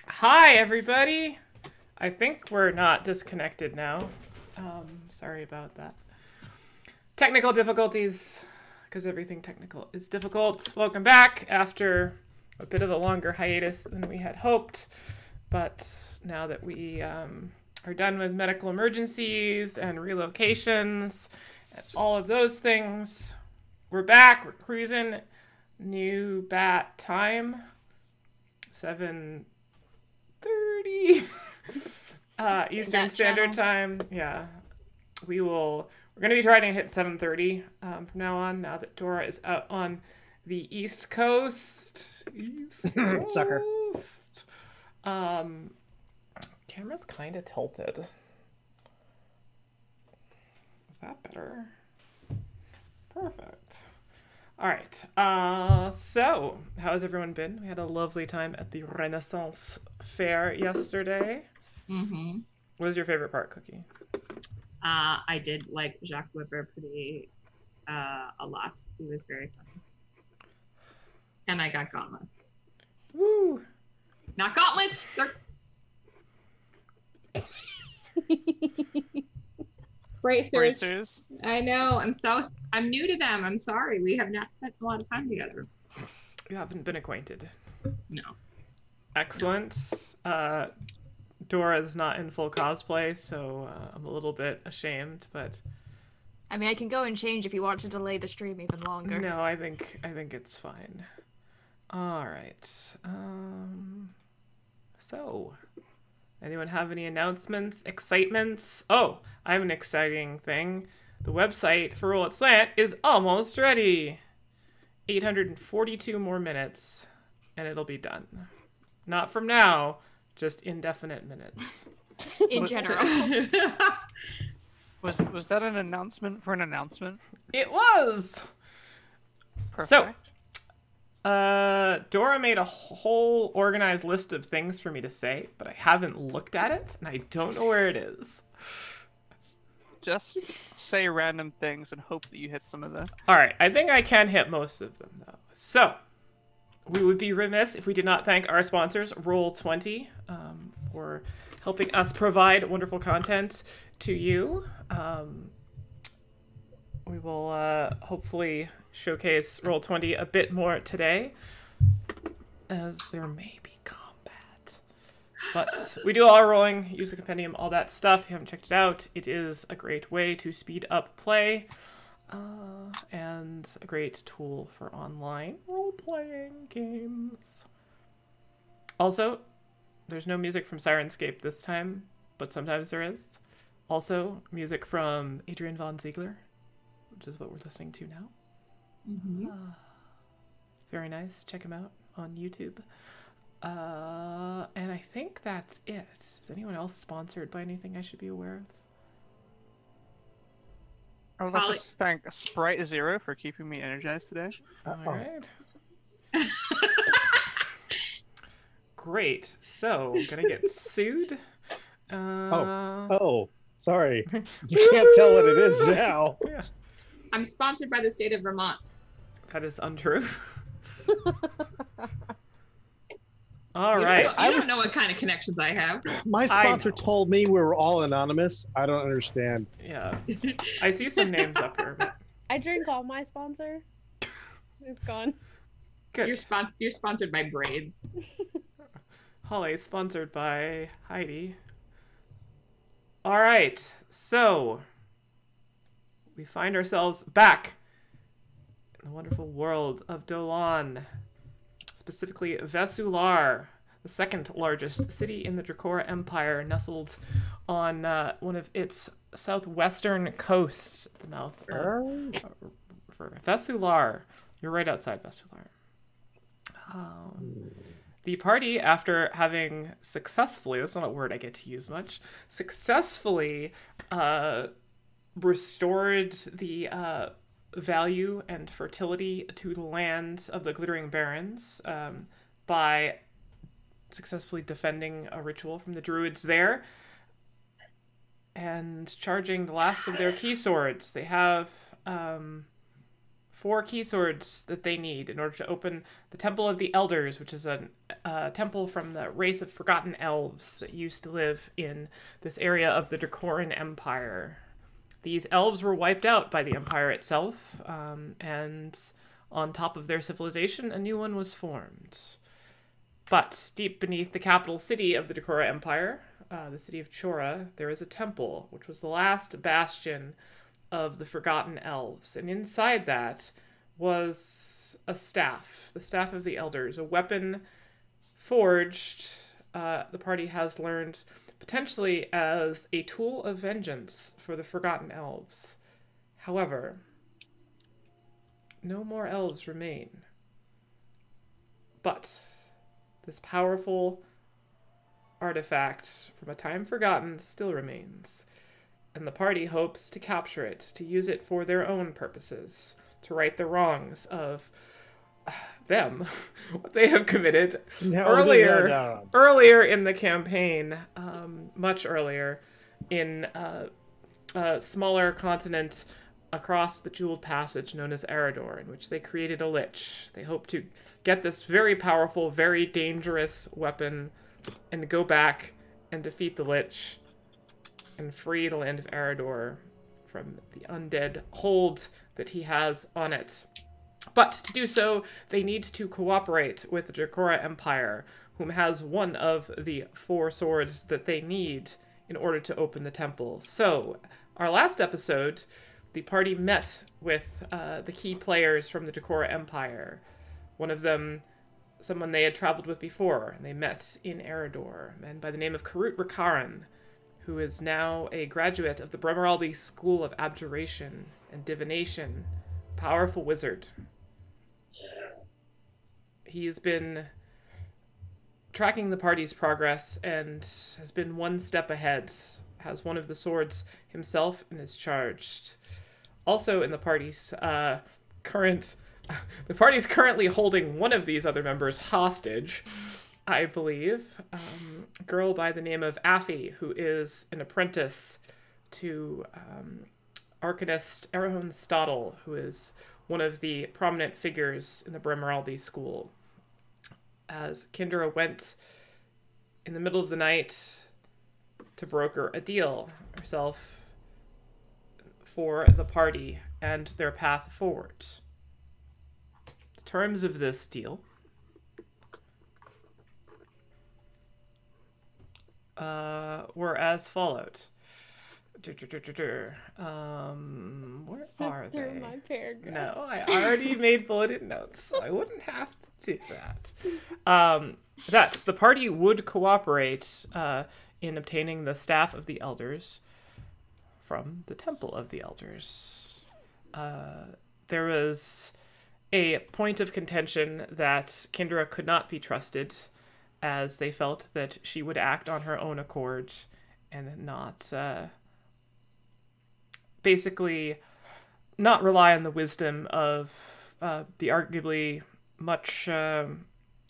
Hi, everybody. I think we're not disconnected now. Sorry about that. Technical difficulties, because everything technical is difficult. Welcome back after a bit of a longer hiatus than we had hoped. But now that we are done with medical emergencies and relocations and all of those things, we're back. We're cruising. New bat time. 7:30 Eastern Standard Time. Yeah, we're going to be trying to hit 7:30 from now on. Now that Dora is out on the East Coast. Sucker. Camera's kind of tilted. Is that better? Perfect. All right. So how's everyone been? We had a lovely time at the Renaissance Fair yesterday. Mm-hmm. What was your favorite part, Cookie? I did like Jacques Weber pretty a lot. He was very funny. And I got gauntlets. Woo! Not gauntlets! They're... Bracers. I know. I'm new to them. I'm sorry. We have not spent a lot of time together. You haven't been acquainted. No. Excellent. Dora is not in full cosplay, so I'm a little bit ashamed, but I mean, I can go and change if you want to delay the stream even longer. no, I think it's fine. All right. So, anyone have any announcements, excitements? Oh, I have an exciting thing. The website for Roll It Slant is almost ready. 842 more minutes, and it'll be done. Not from now, just indefinite minutes. In general. Was that an announcement for an announcement? It was! Perfect. So, Dora made a whole organized list of things for me to say, but I haven't looked at it, and I don't know where it is. Just say random things and hope that you hit some of them. Alright, I think I can hit most of them, though. So, we would be remiss if we did not thank our sponsors, Roll20, for helping us provide wonderful content to you. We will hopefully showcase Roll20 a bit more today, as there may be combat. But we do all our rolling, use the compendium, all that stuff. If you haven't checked it out, it is a great way to speed up play, and a great tool for online role-playing games. Also, there's no music from Sirenscape this time, but sometimes there is. Also, music from Adrian von Ziegler, which is what we're listening to now. Mm-hmm. Very nice. Check him out on YouTube. And I think that's it. Is anyone else sponsored by anything I should be aware of? I would like to thank Sprite Zero for keeping me energized today. All right. Great. So, gonna get sued. Oh, sorry. You can't tell what it is now. Yeah. I'm sponsored by the state of Vermont. That is untrue. All right. You don't know what kind of connections I have. My sponsor told me we were all anonymous. I don't understand. Yeah. I see some names up here. But... I drink all my sponsor. It's gone. Good. You're sponsored by braids. Holly, sponsored by Heidi. All right. So, we find ourselves back in the wonderful world of Dolan. Specifically, Vesular, the second largest city in the Drakoran Empire, nestled on one of its southwestern coasts, the mouth of Vesular. You're right outside Vesular. The party, after having successfully, that's not a word I get to use much, successfully restored the value and fertility to the land of the Glittering Barrens by successfully defending a ritual from the druids there and charging the last of their key swords. They have 4 key swords that they need in order to open the Temple of the Elders, which is a temple from the race of forgotten elves that used to live in this area of the Drakoran Empire. These elves were wiped out by the Empire itself, and on top of their civilization, a new one was formed. But deep beneath the capital city of the Drakoran Empire, the city of Chora, there is a temple, which was the last bastion of the forgotten elves. And inside that was a staff, the Staff of the Elders, a weapon forged, the party has learned, potentially as a tool of vengeance for the forgotten elves. However, no more elves remain. But this powerful artifact from a time forgotten still remains, and the party hopes to capture it, to use it for their own purposes, to right the wrongs of them, what they have committed earlier in the campaign, much earlier, in a smaller continent across the Jeweled Passage known as Eredor, in which they created a lich. They hope to get this very powerful, very dangerous weapon and go back and defeat the lich and free the land of Eredor from the undead hold that he has on it. But to do so, they need to cooperate with the Drakoran Empire, whom has one of the 4 swords that they need in order to open the temple. So, our last episode, the party met with the key players from the Drakoran Empire. One of them, someone they had traveled with before, and they met in Eredor, a man by the name of Drakoran, who is now a graduate of the Bremeraldi School of Abjuration and Divination, powerful wizard. He has been tracking the party's progress and has been one step ahead, has one of the swords himself and is charged. Also in the party's the party's currently holding one of these other members hostage, I believe. A girl by the name of Affy, who is an apprentice to Arcanist Erhon Stadel, who is one of the prominent figures in the Bremeraldi school. As Kendra went in the middle of the night to broker a deal herself for the party and their path forward. The terms of this deal were as followed. Where are Through they? my paragraph. No, I already made bulleted notes, so I wouldn't have to do that. That the party would cooperate in obtaining the Staff of the Elders from the Temple of the Elders. There was a point of contention that Kendra could not be trusted, as they felt that she would act on her own accord and not basically not rely on the wisdom of the arguably much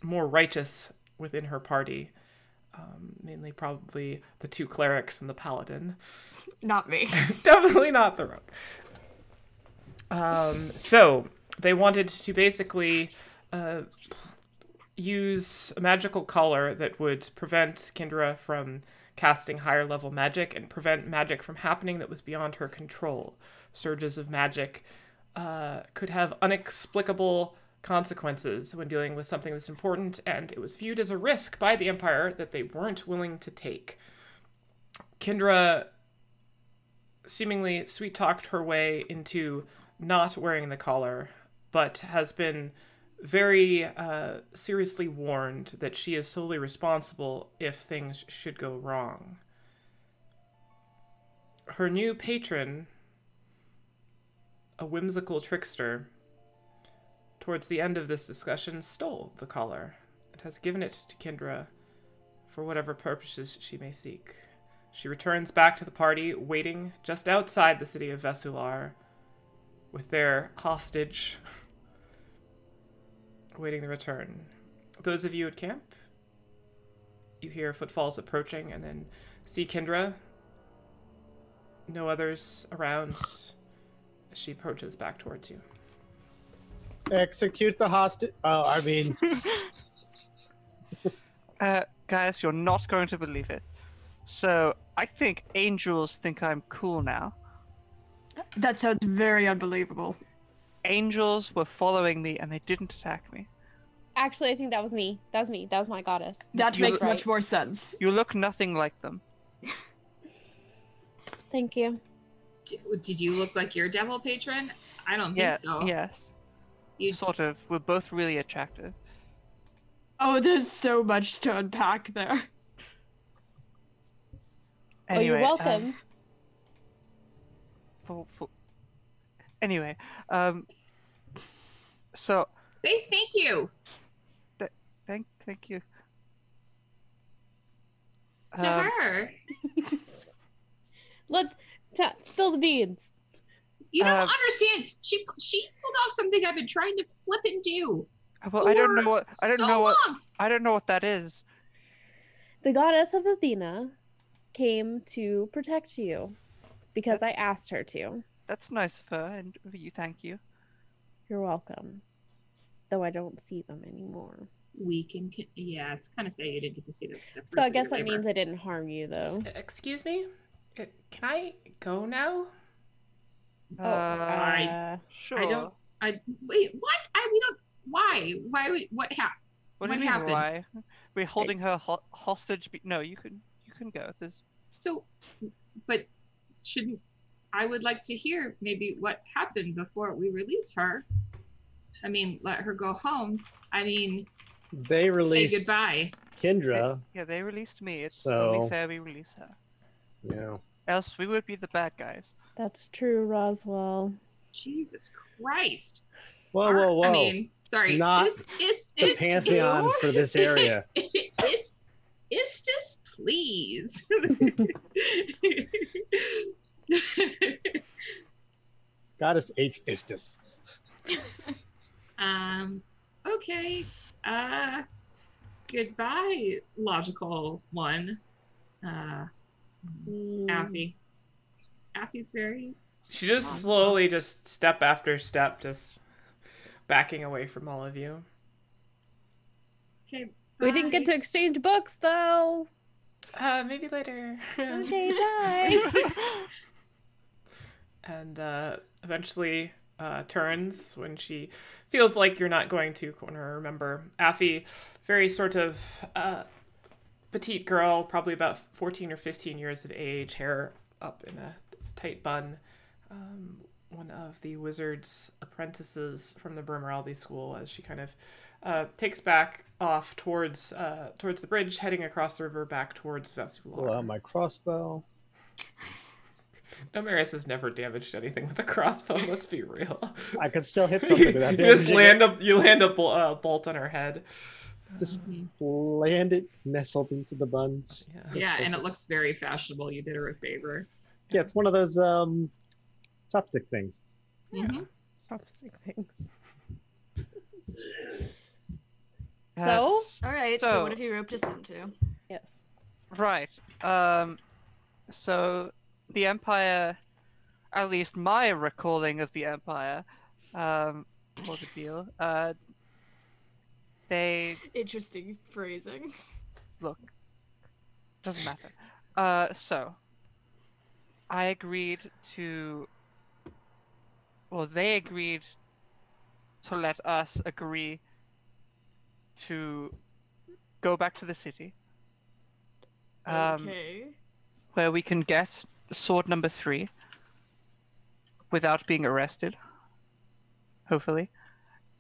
more righteous within her party, mainly probably the 2 clerics and the paladin. Not me. Definitely not the rogue. So they wanted to basically use a magical collar that would prevent Kendra from casting higher level magic and prevent magic from happening that was beyond her control. Surges of magic could have inexplicable consequences when dealing with something that's important, and it was viewed as a risk by the Empire that they weren't willing to take. Kendra seemingly sweet-talked her way into not wearing the collar, but has been very seriously warned that she is solely responsible if things should go wrong. Her new patron, a whimsical trickster, towards the end of this discussion stole the collar and has given it to Kendra for whatever purposes she may seek. She returns back to the party, waiting just outside the city of Vesular with their hostage, awaiting the return. Those of you at camp, you hear footfalls approaching and then see Kendra. No others around as she approaches back towards you. Execute the hostage. Oh, I mean, Guys, you're not going to believe it. So, I think angels think I'm cool now. That sounds very unbelievable. Angels were following me and they didn't attack me. Actually, I think that was me. That was me. That was my goddess. That You makes look- much more sense. You look nothing like them. Thank you. Did you look like your devil patron? I don't Yeah, think so. yes. You Sort of. We're both really attractive. Oh, there's so much to unpack there. Oh, you're Anyway, welcome. Anyway, so say thank you thank you. to her. Let's spill the beans. You don't Um, understand. She pulled off something I've been trying to flip and do. Well, I don't know for what long. I don't know what that is. The goddess of Athena came to protect you because That's- I asked her to. That's nice of her, and you thank you. You're welcome. Though I don't see them anymore. We can, yeah, it's kind of sad you didn't get to see the fruits So I of guess your that labor. means I didn't harm you, though. Excuse me? Can I go now? Sure. I don't. Wait. What? We don't. Why? What happened? What do what you mean? happened? Why? We're holding her hostage. No, you can go. There's So, but shouldn't I would like to hear maybe what happened before we release her. I mean, let her go home. I mean, they say released goodbye. Kindra. Yeah, they released me. It's So- only fair we release her. Yeah. Else we would be the bad guys. That's true, Roswell. Jesus Christ. Whoa. I mean, sorry. Not is The pantheon for this area. Istis, please. Goddess H. Istis. Okay. Goodbye, logical one. Affy. Affy's very. She just slowly, just step after step, just backing away from all of you. Okay. We didn't get to exchange books, though. Maybe later. Okay, bye. And eventually turns when she feels like you're not going to corner her. Remember, Affy, very sort of petite girl, probably about 14 or 15 years of age, hair up in a tight bun. One of the wizard's apprentices from the Bermeraldi school, as she kind of takes back off towards the bridge, heading across the river back towards Vesular. Pull out my crossbow. Damaris has never damaged anything with a crossbow. Let's be real. I could still hit something without You just damaging it. land a bolt on her head. Just land it nestled into the bun. Yeah, and it looks very fashionable. You did her a favor. Yeah, it's one of those chopstick things. Mhm. Chopstick things. Uh, So? All right, So- so what have you roped us into? Yes. Right. So the Empire, at least my recalling of the Empire, was a deal. They Interesting phrasing. look. Doesn't matter. So I agreed to. Well, they agreed to let us agree to go back to the city. Okay. Where we can get sword number 3 without being arrested. Hopefully.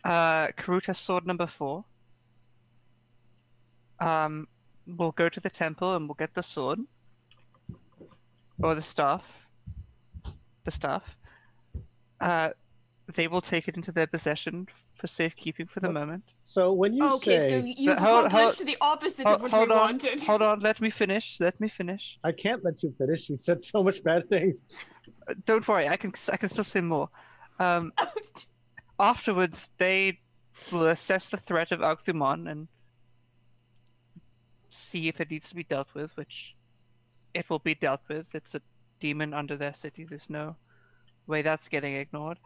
Karut has sword number 4. We'll go to the temple and we'll get the sword. Or the staff. The staff. They will take it into their possession for safekeeping for the What? moment. So when you Okay, so say you've hold- accomplished the opposite of what we hold on, wanted. hold on, let me finish. I can't let you finish, you said so much bad things. Don't worry, I can still say more. Afterwards, they will assess the threat of Alcthumon and see if it needs to be dealt with, which it will be dealt with. It's a demon under their city. There's no way that's getting ignored.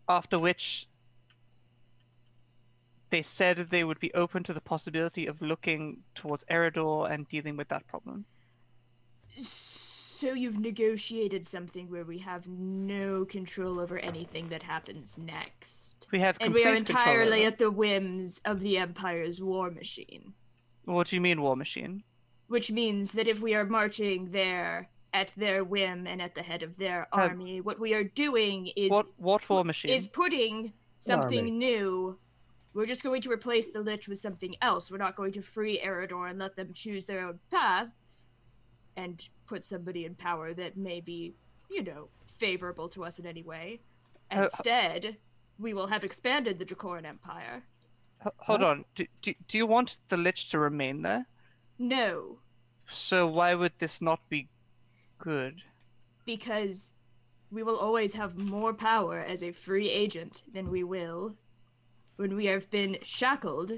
After which they said they would be open to the possibility of looking towards Eridor and dealing with that problem. So you've negotiated something where we have no control over anything that happens next. We have And we are complete control entirely over- at the whims of the Empire's war machine. What do you mean, war machine? Which means that if we are marching there at their whim and at the head of their army, what we are doing is What war machine? is putting something Army. new. We're just going to replace the Lich with something else. We're not going to free Eridor and let them choose their own path and put somebody in power that may be, favorable to us in any way. Instead, we will have expanded the Drakoran Empire. Hold on. Do you want the Lich to remain there? No, So why would this not be good? because we will always have more power as a free agent than we will when we have been shackled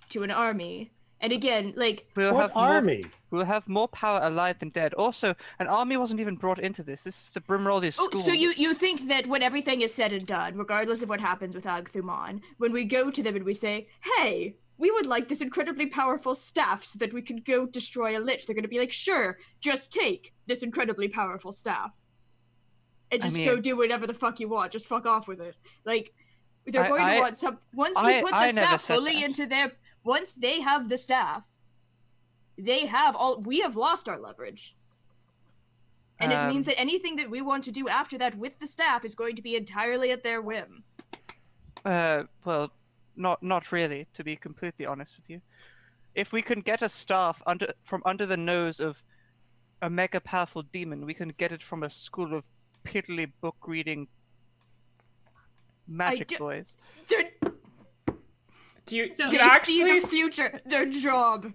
to an army. And again, We'll What have army? We'll have more power alive than dead. Also, an army wasn't even brought into this. This is the Brimroldi school. so you think that when everything is said and done, regardless of what happens with Agthuman, when we go to them and we say, hey, we would like this incredibly powerful staff so that we could go destroy a Lich, they're going to be like, sure, just take this incredibly powerful staff. And just go do whatever the fuck you want. Just fuck off with it. They're going to want some... Once we put the staff fully into their... Once they have the staff, we have lost our leverage. And it means that anything that we want to do after that with the staff is going to be entirely at their whim. Well, not really, to be completely honest with you. If we can get a staff from under the nose of a mega powerful demon, we can get it from a school of piddly book reading magic boys. Do you So you they actually see the future. Their job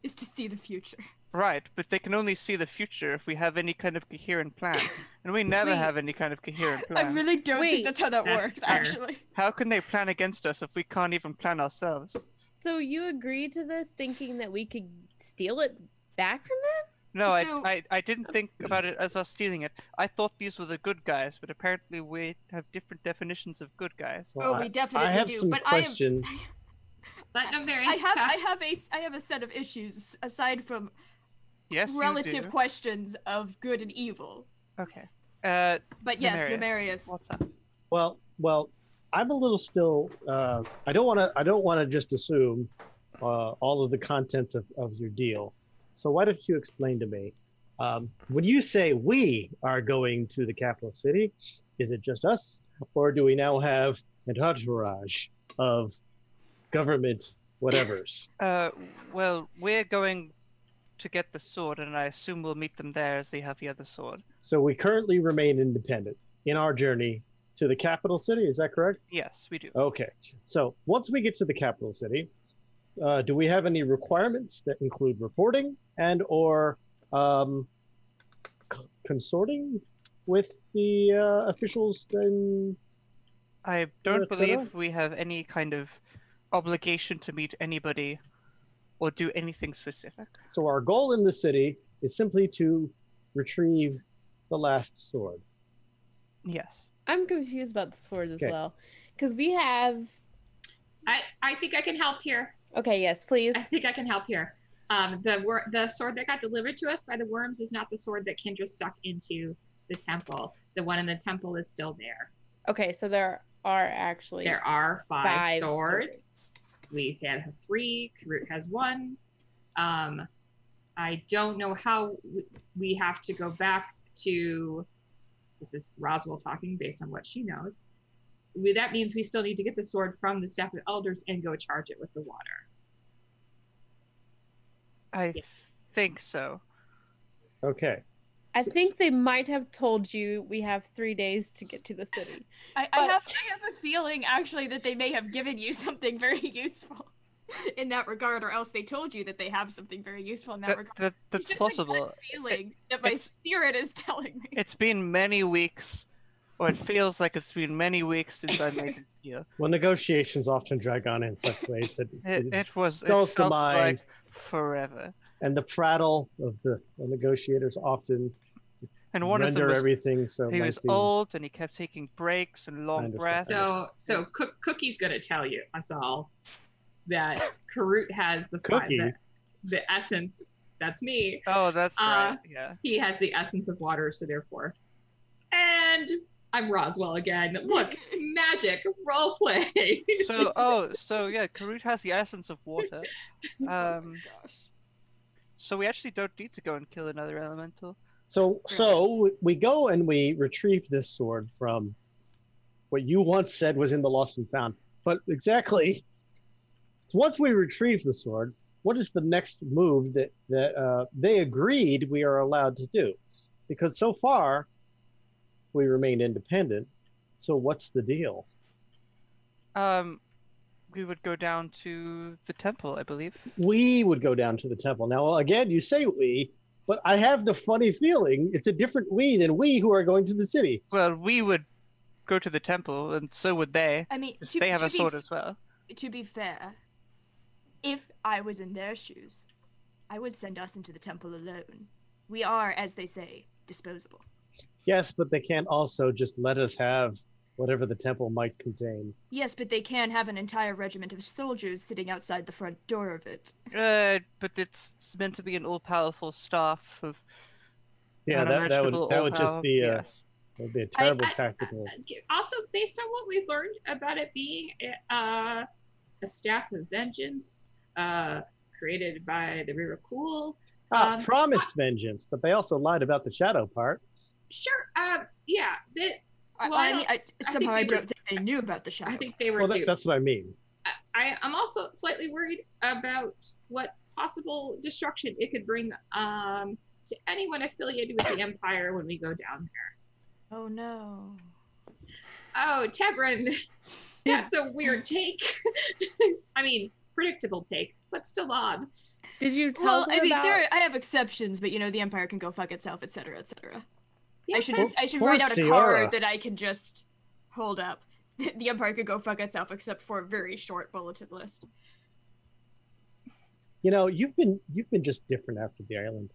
is to see the future. Right, but they can only see the future if we have any kind of coherent plan. And we never Wait. have any kind of coherent I plan. really don't Wait. think that's how that That's works, fair. actually. How can they plan against us if we can't even plan ourselves? So you agreed to this thinking that we could steal it back from them? No, So- I didn't think about it as us stealing it. I thought these were the good guys, but apparently we have different definitions of good guys. Oh, Well, we definitely I have do. some But questions. Let Nefarious I have a set of issues aside from Yes, you relative do. questions of good and evil. Okay. But yes, Nemarius, Nemarius. what's up? Well, I'm a little still. I don't want to just assume all of the contents of your deal. So why don't you explain to me? When you say we are going to the capital city, is it just us, or do we now have an entourage of government whatevers? Well, we're going to get the sword, and I assume we'll meet them there as they have the other sword. So we currently remain independent in our journey to the capital city. Is that correct? Yes, we do. Okay. So once we get to the capital city, do we have any requirements that include reporting and or consorting with the officials then? I don't et cetera? believe we have any kind of obligation to meet anybody or do anything specific. So our goal in the city is simply to retrieve the last sword. Yes. I'm confused about the sword as Okay. well. Because we have... I think I can help here. Okay, yes, please. I think I can help here. The sword that got delivered to us by the worms is not the sword that Kendra stuck into the temple. The one in the temple is still there. Okay, so there are actually... There are five Five swords. We have 3. Karut has 1. I don't know how we have to go back to. This is Roswell talking based on what she knows. That means we still need to get the sword from the Staff of Elders and go charge it with the water. I think so. Okay. I think they might have told you we have 3 days to get to the city. I have a feeling actually that they may have given you something very useful in that regard, or else they told you that they have something very useful in that regard. That's It's just possible. A gut feeling that my spirit is telling me. It's been many weeks, or it feels like it's been many weeks since I made this deal. Well, negotiations often drag on in such ways that It dulls the felt like mind. forever. And the prattle of the negotiators often And one of them render was everything so he was lengthy. old and he kept taking breaks and long understand. breaths. So Cookie's gonna tell you us all that Karut has Cookie? the essence. That's me. Oh, that's right. Yeah. He has the essence of water, so therefore. And I'm Roswell again. Look, magic, role play. So yeah, Karut has the essence of water. Gosh. So we actually don't need to go and kill another elemental. So we go and we retrieve this sword from what you once said was in the lost and found. But exactly, once we retrieve the sword, what is the next move that they agreed we are allowed to do? Because so far, we remain independent. So what's the deal? We would go down to the temple, I believe. We would go down to the temple. Now, again, you say we, but I have the funny feeling it's a different we than we who are going to the city. Well, we would go to the temple, and so would they. I mean, They have a sword as well. To be fair, if I was in their shoes, I would send us into the temple alone. We are, as they say, disposable. Yes, but they can't also just let us have whatever the temple might contain. Yes, but they can have an entire regiment of soldiers sitting outside the front door of it. But it's meant to be an all-powerful staff of. Yeah, that would just be a yes. that would be a terrible tactical. Also, based on what we've learned about it being a staff of vengeance, created by the Rirakul. Promised vengeance, but they also lied about the shadow part. Sure. Yeah. I don't think they knew about the shadow. I think they were Well, due. that's what I mean. I'm also slightly worried about what possible destruction it could bring to anyone affiliated with the Empire when we go down there. Oh no. Oh, Tevrin, that's a weird take. I mean, predictable take, but still odd. Did you tell them about... I have exceptions, but the Empire can go fuck itself, etc., etc. Yeah, I should Poor write out a Chora. card that I can just hold up. The Empire could go fuck itself, except for a very short bulleted list. You've been just different after the island.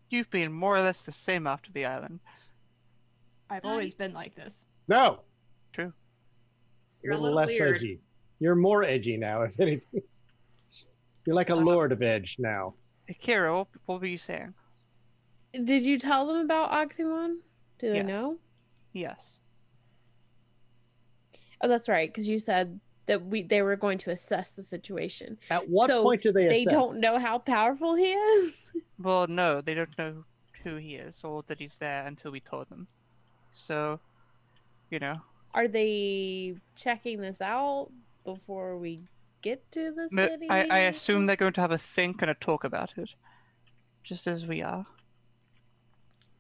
You've been more or less the same after the island. I've always been like this. No, True. You're a a little little less weird. edgy. You're more edgy now, if anything. You're like a lord of edge now. Akira, what were you saying? Did you tell them about Octomon? Do they Yes. know? Yes. Oh, that's right, because you said that they were going to assess the situation. At what So point do they assess? They don't know how powerful he is? Well, no, they don't know who he is or that he's there until we told them. So, Are they checking this out before we get to the No, city? I assume they're going to have a think and a talk about it, just as we are.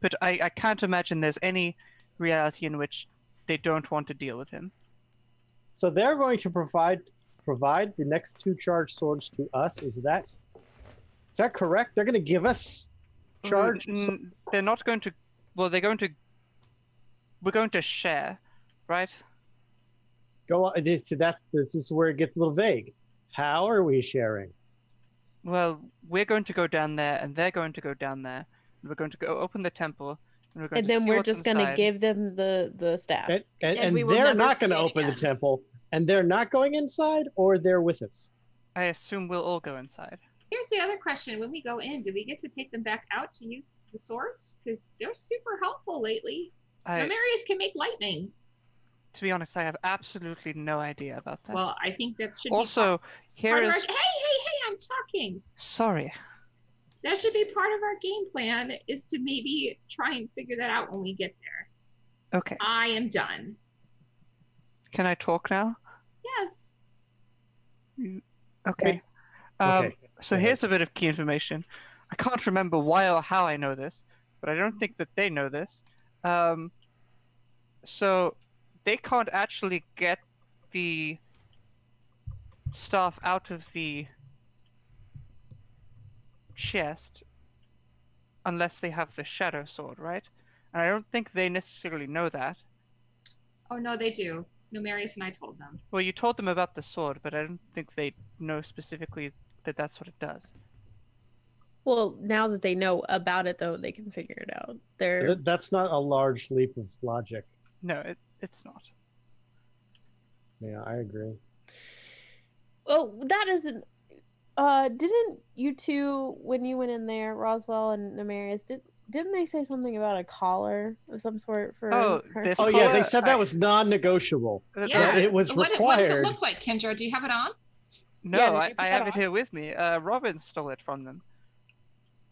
But I can't imagine there's any reality in which they don't want to deal with him. So they're going to provide the next 2 charged swords to us. Is that correct? They're going to give us charged. They're not going to. Well, they're going to. We're going to share, right? Go on. This is where it gets a little vague. How are we sharing? Well, we're going to go down there, and they're going to go down there. And we're going to go open the temple, and we're going And to then see we're what's just going to inside. give them the staff. And we will they're never not going to see it open the again. temple, and they're not going inside, or they're with us. I assume we'll all go inside. Here's the other question. When we go in, do we get to take them back out to use the swords? Because they're super helpful lately. Marius can make lightning. To be honest, I have absolutely no idea about that. Well, I think that should also, be here part of is. our... Hey, I'm talking. Sorry. That should be part of our game plan, is to maybe try and figure that out when we get there. Okay. I am done. Can I talk now? Yes. Okay. Okay. So Go here's a bit of key information. I can't remember why or how I know this, but I don't think that they know this. So they can't actually get the stuff out of the chest unless they have the shadow sword, right? And I don't think they necessarily know that. Oh, no, they do. No, Marius and I told them. Well, you told them about the sword, but I don't think they know specifically that that's what it does. Well, now that they know about it, though, they can figure it out. They're That's not a large leap of logic. No, it's not. Yeah, I agree. oh, that isn't. Didn't you two, when you went in there, Roswell and Nemarius, didn't they say something about a collar of some sort for Oh, her? this Oh yeah, they collar, said that was non-negotiable. Yeah. It was What does required. it look like, Kendra? Do you have it on? No, Yeah, did you put I that have it on? here with me. Robin stole it from them.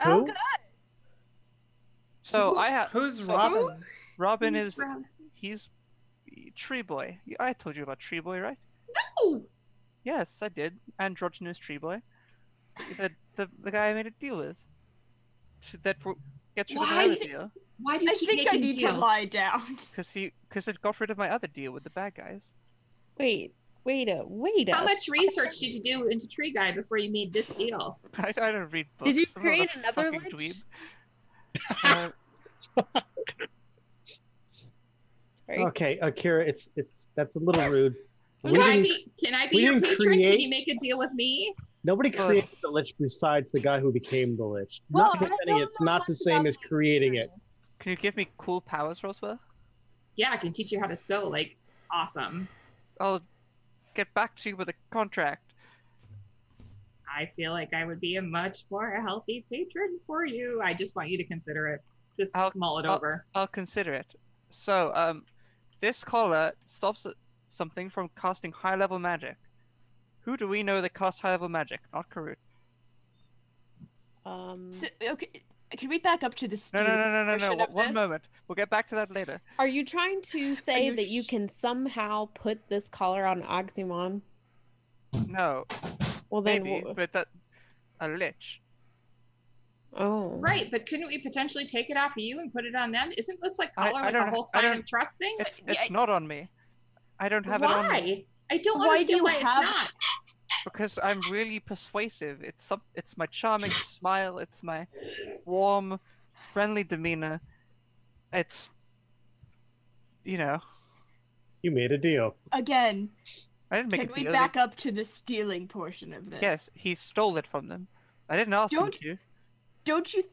Oh, Who? God. So I have. Who's so Robin? Robin Who's is. Robin? He's Tree Boy. I told you about Tree Boy, right? No. Yes, I did. Androgynous Tree Boy. The guy I made a deal with. That gets rid of my Why? other deal. Why do you I keep think I making need deals? to lie down. Because it got rid of my other deal with the bad guys. Wait a. How much research did you do into Tree Guy before you made this deal? I don't read books. Did you I'm not a create another fucking lich? dweeb. Sorry. Okay, Akira, that's a little rude. We Can I didn't- be we your didn't patron? create- Can you make a deal with me? Nobody Well- created the lich besides the guy who became the lich. Well, Not I defending don't it's know not much the same about as the creating it. Can you give me cool powers, Roswell? Yeah, I can teach you how to sew. Like, awesome. I'll get back to you with a contract. I feel like I would be a much more healthy patron for you. I just want you to consider it. Just mull it over. I'll consider it. So, this collar stops something from casting high-level magic. Who do we know that casts high-level magic? Not Karut. So, okay, can we back up to the No, stealing no. portion of One this? moment. We'll get back to that later. Are you trying to say you that you sh- can somehow put this collar on Agthumon? No, Well then, maybe, but that a lich. oh, Right, but couldn't we potentially take it off of you and put it on them? Isn't this like I collar like don't- a whole I sign don't- of trust thing? It's not on me. I don't have it on me Why? I don't Why do understand you why have- it's not. because I'm really persuasive. It's my charming smile. It's my warm, friendly demeanor. It's, you know, You made a deal. Again, I didn't make can a we deal. back up to the stealing portion of this? Yes, he stole it from them. I didn't ask him Don't- to. Don't you?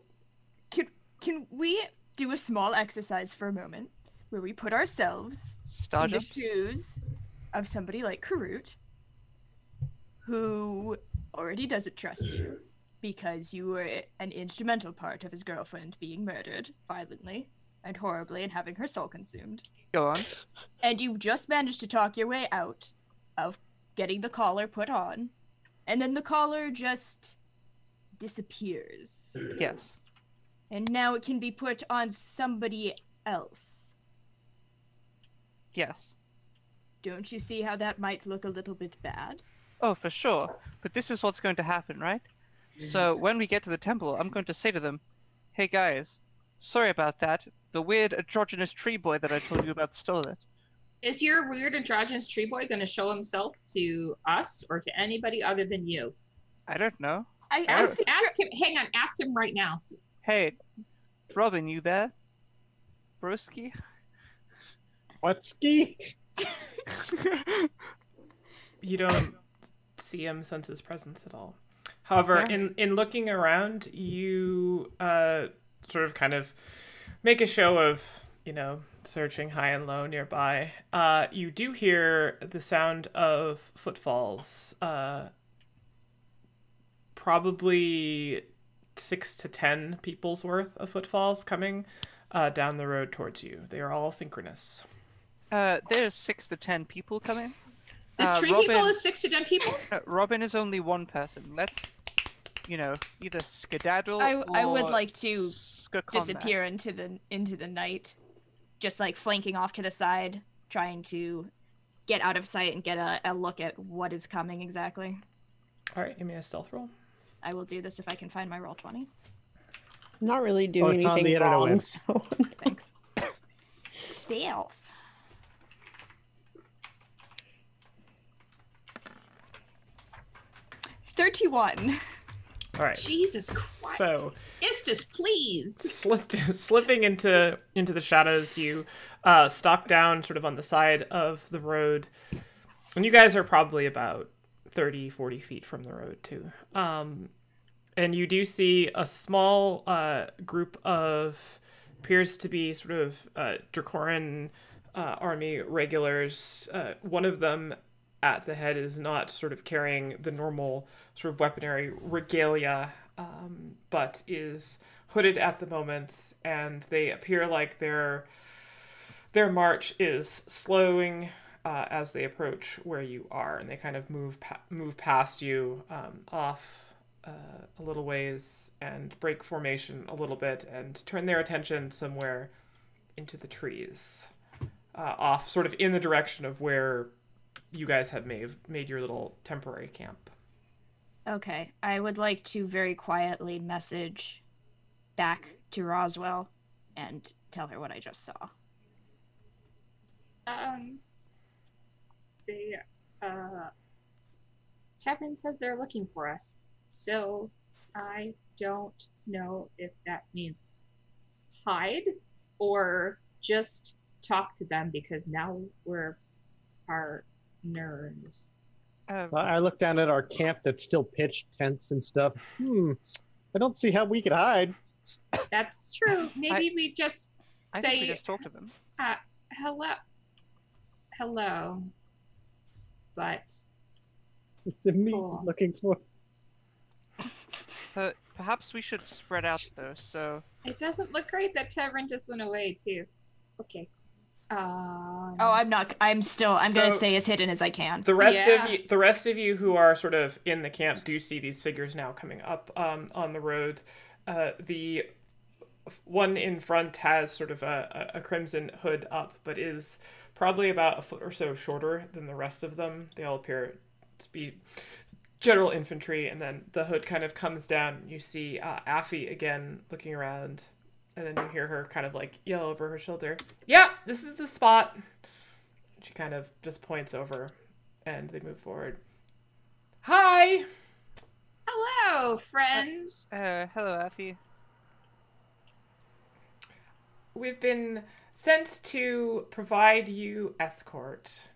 Can we do a small exercise for a moment where we put ourselves in the Stardust. shoes of somebody like Karut, who already doesn't trust you because you were an instrumental part of his girlfriend being murdered violently and horribly and having her soul consumed. Go on. And you just managed to talk your way out of getting the collar put on, and then the collar just disappears. Yes. And now it can be put on somebody else. Yes. Don't you see how that might look a little bit bad? Oh, for sure. But this is what's going to happen, right? So when we get to the temple, I'm going to say to them, "Hey guys, sorry about that. The weird androgynous tree boy that I told you about stole it." Is your weird androgynous tree boy going to show himself to us or to anybody other than you? I don't know. Ask him. Hang on. Ask him right now. Hey, Robin, you there? Broski? What ski? You don't see him, sense his presence at all. However, in looking around, you sort of kind of make a show of, searching high and low nearby. You do hear the sound of footfalls, probably 6 to 10 people's worth of footfalls coming down the road towards you. They are all synchronous. There's 6 to 10 people coming. This tree Robin, people is 6 to 10 people? Robin is only one person. Let's, either skedaddle I would or like to combat. disappear into the night, just like flanking off to the side, trying to get out of sight and get a look at what is coming exactly. All right, give me a stealth roll. I will do this if I can find my roll 20. I'm not really doing it's on anything the internet wrong. web. So Thanks. Stealth. $31. All right. Jesus Christ. So, Istus, please. slipping into the shadows, you stalk down sort of on the side of the road. And you guys are probably about 30, 40 feet from the road, too. And you do see a small group of, appears to be sort of Drakoran army regulars. One of them at the head is not sort of carrying the normal sort of weaponry regalia, but is hooded at the moment, and they appear like their march is slowing as they approach where you are, and they kind of move past you off a little ways and break formation a little bit and turn their attention somewhere into the trees, off sort of in the direction of where you guys have made your little temporary camp. Okay, I would like to very quietly message back to Roswell and tell her what I just saw. The tavern says they're looking for us, so I don't know if that means hide or just talk to them, because now we're partners. I look down at our camp that's still pitched tents and stuff. I don't see how we could hide. That's true. Maybe we just I say, think we just talk to them. hello. But It's me Cool. looking for. Perhaps we should spread out though. So it doesn't look great that Tavern just went away too. Okay. Oh, I'm gonna stay as hidden as I can. The rest of you who are sort of in the camp do see these figures now coming up on the road. The one in front has sort of a crimson hood up, but is probably about a foot or so shorter than the rest of them. They all appear to be general infantry, and then the hood kind of comes down. You see Affy again looking around, and then you hear her kind of like yell over her shoulder, "Yeah, this is the spot." She kind of just points over, and they move forward. Hi! Hello, friend. hello, Affy. We've been sent to provide you escort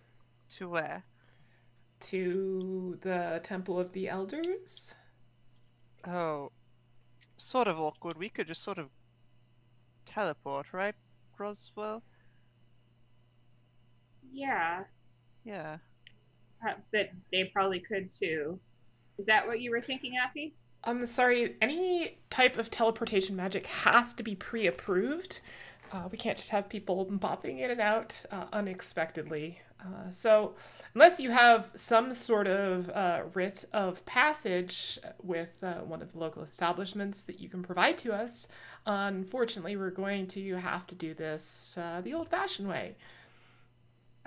To where? to the Temple of the Elders. Oh, sort of awkward. We could just sort of teleport, right, Roswell? Yeah, Yeah. but they probably could too. Is that what you were thinking, Affy? I'm sorry, any type of teleportation magic has to be pre-approved. We can't just have people popping in and out unexpectedly. So unless you have some sort of writ of passage with one of the local establishments that you can provide to us, unfortunately, we're going to have to do this the old-fashioned way.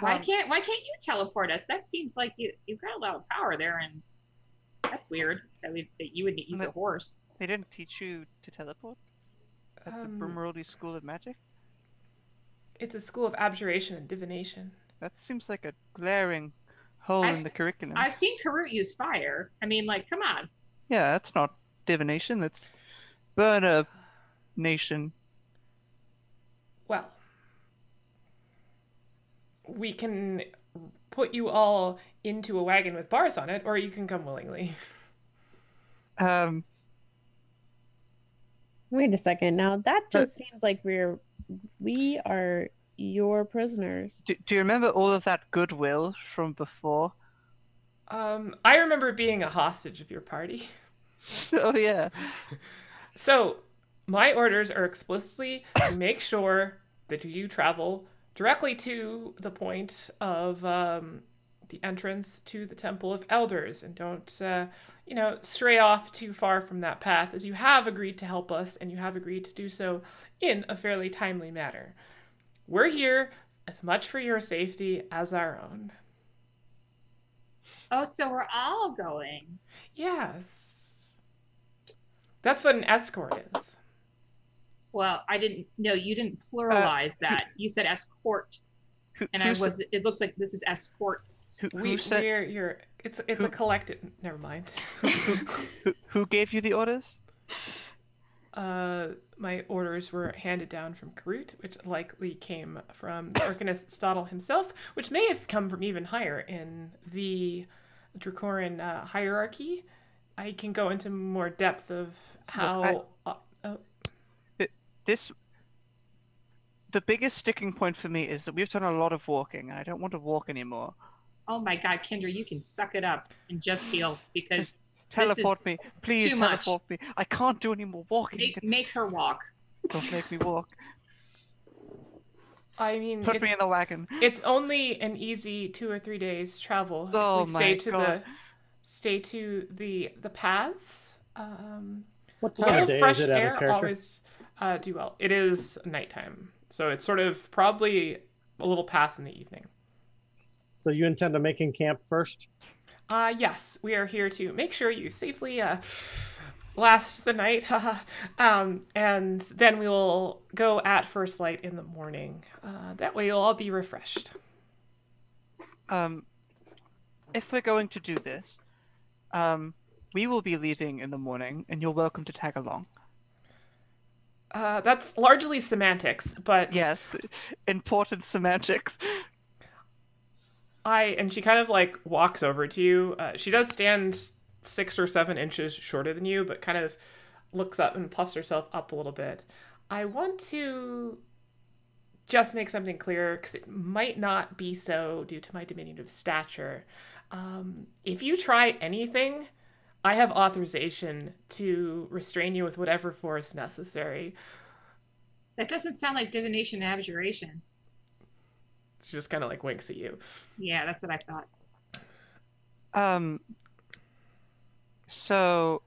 Why can't you teleport us? That seems like you've got a lot of power there, and that's weird that you would use a horse. They didn't teach you to teleport at the Brimrody School of Magic? It's a school of abjuration and divination. That seems like a glaring hole in the curriculum. I've seen Karut use fire. I mean, like, come on. Yeah, that's not divination. That's burn a nation. Well, we can put you all into a wagon with bars on it, or you can come willingly. Wait a second. Now that just seems like we are your prisoners. Do you remember all of that goodwill from before? I remember being a hostage of your party. Oh yeah. So, my orders are explicitly to make sure that you travel directly to the point of the entrance to the Temple of Elders, and don't, stray off too far from that path, as you have agreed to help us, and you have agreed to do so in a fairly timely manner. We're here as much for your safety as our own. Oh, so we're all going. Yes. That's what an escort is. Well, I didn't. No, you didn't pluralize that. You said escort, and it looks like this is escorts. It's a collective. Never mind. Who gave you the orders? My orders were handed down from Karut, which likely came from Arcanist Stottle himself, which may have come from even higher in the Drakoran hierarchy. I can go into more depth of how. The biggest sticking point for me is that we've done a lot of walking, and I don't want to walk anymore. Oh my God, Kendra, you can suck it up and just deal because Just teleport me, please too much. teleport me. I can't do any more walking. Make her walk. Don't make me walk. I mean, Put me in the wagon. It's only an easy 2 or 3 days travel. Oh if we my God. stay to the paths. What time of day fresh is it out of air character? always do well. It is nighttime, so it's sort of probably a little past in the evening. So you intend on making camp first? Yes, we are here to make sure you safely last the night, and then we will go at first light in the morning. That way you'll all be refreshed. If we're going to do this, we will be leaving in the morning, and you're welcome to tag along. That's largely semantics, but Yes, important semantics. and she kind of like walks over to you. She does stand 6 or 7 inches shorter than you, but kind of looks up and puffs herself up a little bit. I want to just make something clear, because it might not be so due to my diminutive stature. If you try anything, I have authorization to restrain you with whatever force necessary. That doesn't sound like divination and abjuration. She just kind of like winks at you. Yeah, that's what I thought. So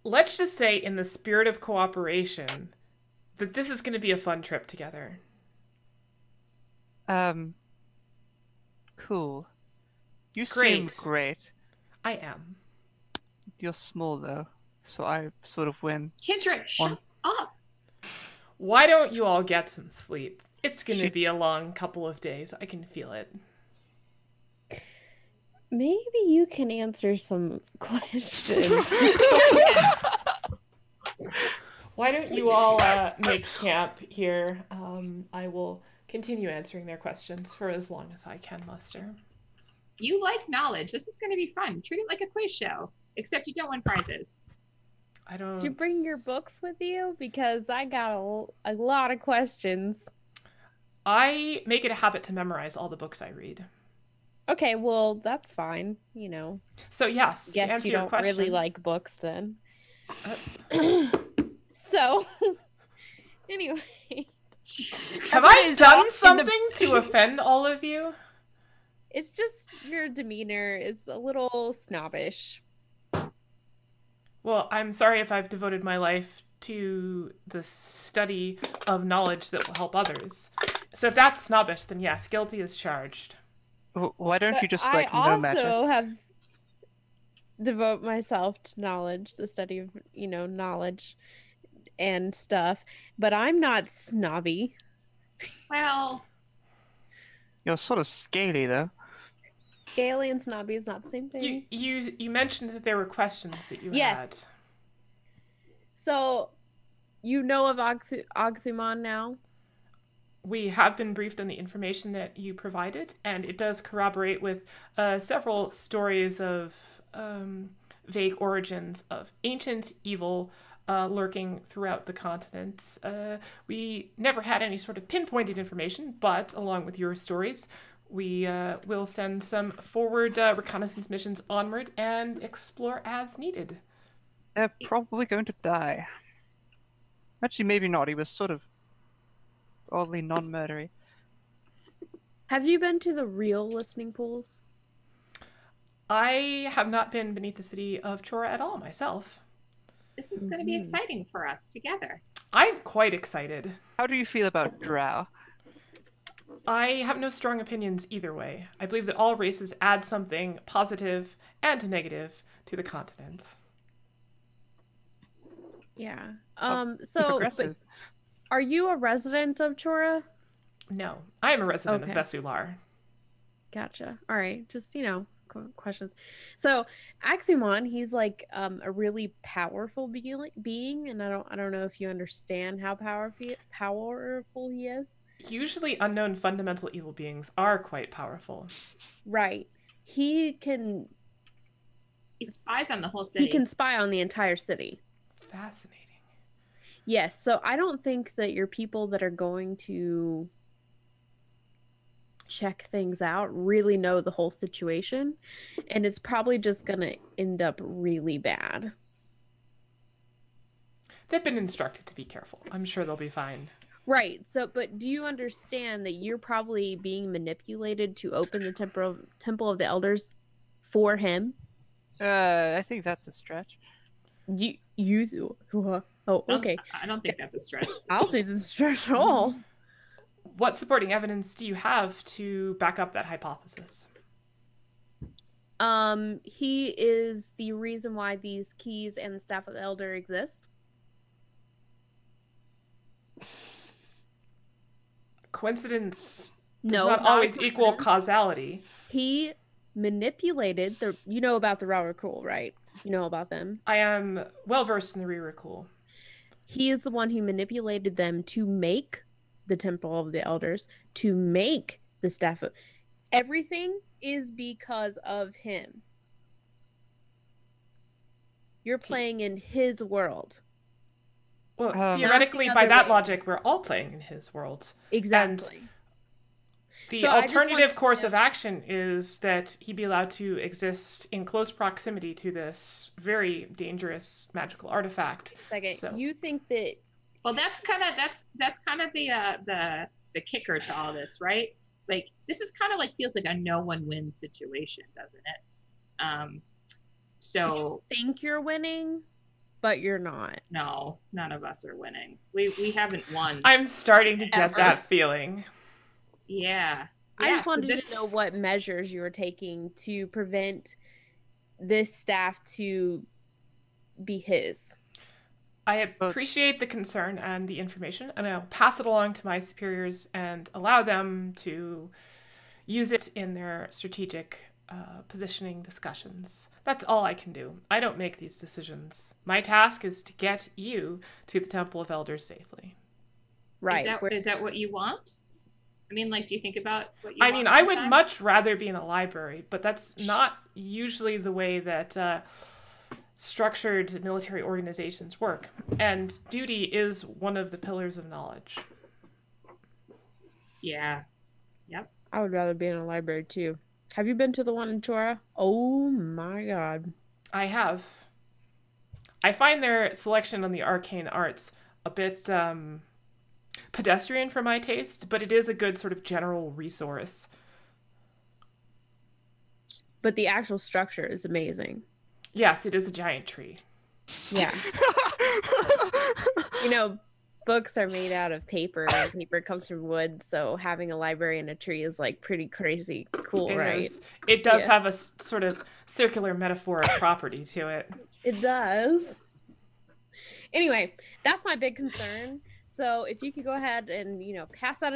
Let's just say, in the spirit of cooperation, that this is going to be a fun trip together. Cool. You Great. seem great. I am. You're small though, so I sort of win. Kendra, shut up. Why don't you all get some sleep? It's going to be a long couple of days. I can feel it. Maybe you can answer some questions. Why don't you all make camp here? I will continue answering their questions for as long as I can muster. You like knowledge. This is going to be fun. Treat it like a quiz show, except you don't win prizes. I don't... Did you bring your books with you? Because I got a lot of questions. I make it a habit to memorize all the books I read. Okay, well, that's fine, you know. So yes, to Guess answer you your don't question, really like books then. So, anyway. have I done something to offend all of you? It's just your demeanor is a little snobbish. Well, I'm sorry if I've devoted my life to the study of knowledge that will help others. So if that's snobbish, then yes, guilty as charged. Why don't you just I like no also matter? have devote myself to knowledge, the study of, knowledge and stuff, but I'm not snobby. Well, You're sort of scaly though. Scaly and snobby is not the same thing. You mentioned that there were questions that you Yes. had. So, you know of Ogthumon now? We have been briefed on the information that you provided, and it does corroborate with several stories of vague origins of ancient evil lurking throughout the continent. We never had any sort of pinpointed information, but along with your stories, we will send some forward reconnaissance missions onward and explore as needed. They're probably going to die. Actually, maybe not. He was sort of oddly non-murdery. Have you been to the real listening pools? I have not been beneath the city of Chora at all myself. this is going to be exciting for us together. I'm quite excited. How do you feel about Drow? I have no strong opinions either way. I believe that all races add something positive and negative to the continent. Yeah. Super But aggressive. are you a resident of Chora? No, I am a resident Okay. of Vesular. Gotcha. All right. Just, questions. So, Axumon, he's like a really powerful being, and I don't know if you understand how powerful he is. Usually unknown fundamental evil beings are quite powerful. Right. He can He spies on the whole city. He can spy on the entire city. Fascinating. Yes, so I don't think that your people that are going to check things out really know the whole situation, and it's probably just going to end up really bad. They've been instructed to be careful. I'm sure they'll be fine. Right. So, but do you understand that you're probably being manipulated to open the Temple of the Elders for him? I think that's a stretch. Oh, okay. I don't think that's a stretch. I don't think this is a stretch at all. What supporting evidence do you have to back up that hypothesis? He is the reason why these keys and the Staff of the Elder exists. Coincidence does No, not not a always equal coincidence. causality. He manipulated the. You know about the Drakoran, right? You know about them. I am well versed in the Drakoran. He is the one who manipulated them to make the Temple of the Elders, to make the Staff of... Everything is because of him. You're playing in his world. Well, theoretically, Not the by other that way. logic, we're all playing in his world. Exactly. The So I just wanted alternative to course know- of action is that he be allowed to exist in close proximity to this very dangerous magical artifact. Second, So- you think that Well, that's kind of the kicker to all this, right? Like this is kind of like feels like a no one wins situation, doesn't it? So think you're winning, but you're not. no, none of us are winning. We haven't won. I'm starting to get Ever. that feeling. Yeah. I just so wanted this- to know what measures you were taking to prevent this staff to be his. I appreciate the concern and the information, and I'll pass it along to my superiors and allow them to use it in their strategic positioning discussions. That's all I can do. I don't make these decisions. My task is to get you to the Temple of Elders safely. Right. Is that what you want? I mean, like, do you think about what you I want mean, I would sometimes? much rather be in a library, but that's not usually the way that structured military organizations work. And duty is one of the pillars of knowledge. Yeah. Yep. I would rather be in a library too. Have you been to the one in Chora? Oh my god. I have. I find their selection on the arcane arts a bit pedestrian for my taste, but it is a good sort of general resource. But the actual structure is amazing. Yes, it is a giant tree. Yeah. You know, books are made out of paper and paper comes from wood, so having a library in a tree is like pretty crazy cool, It right? is. It does Yeah. have a sort of circular metaphoric property to it. It does. Anyway, that's my big concern. So if you could go ahead and, you know, pass that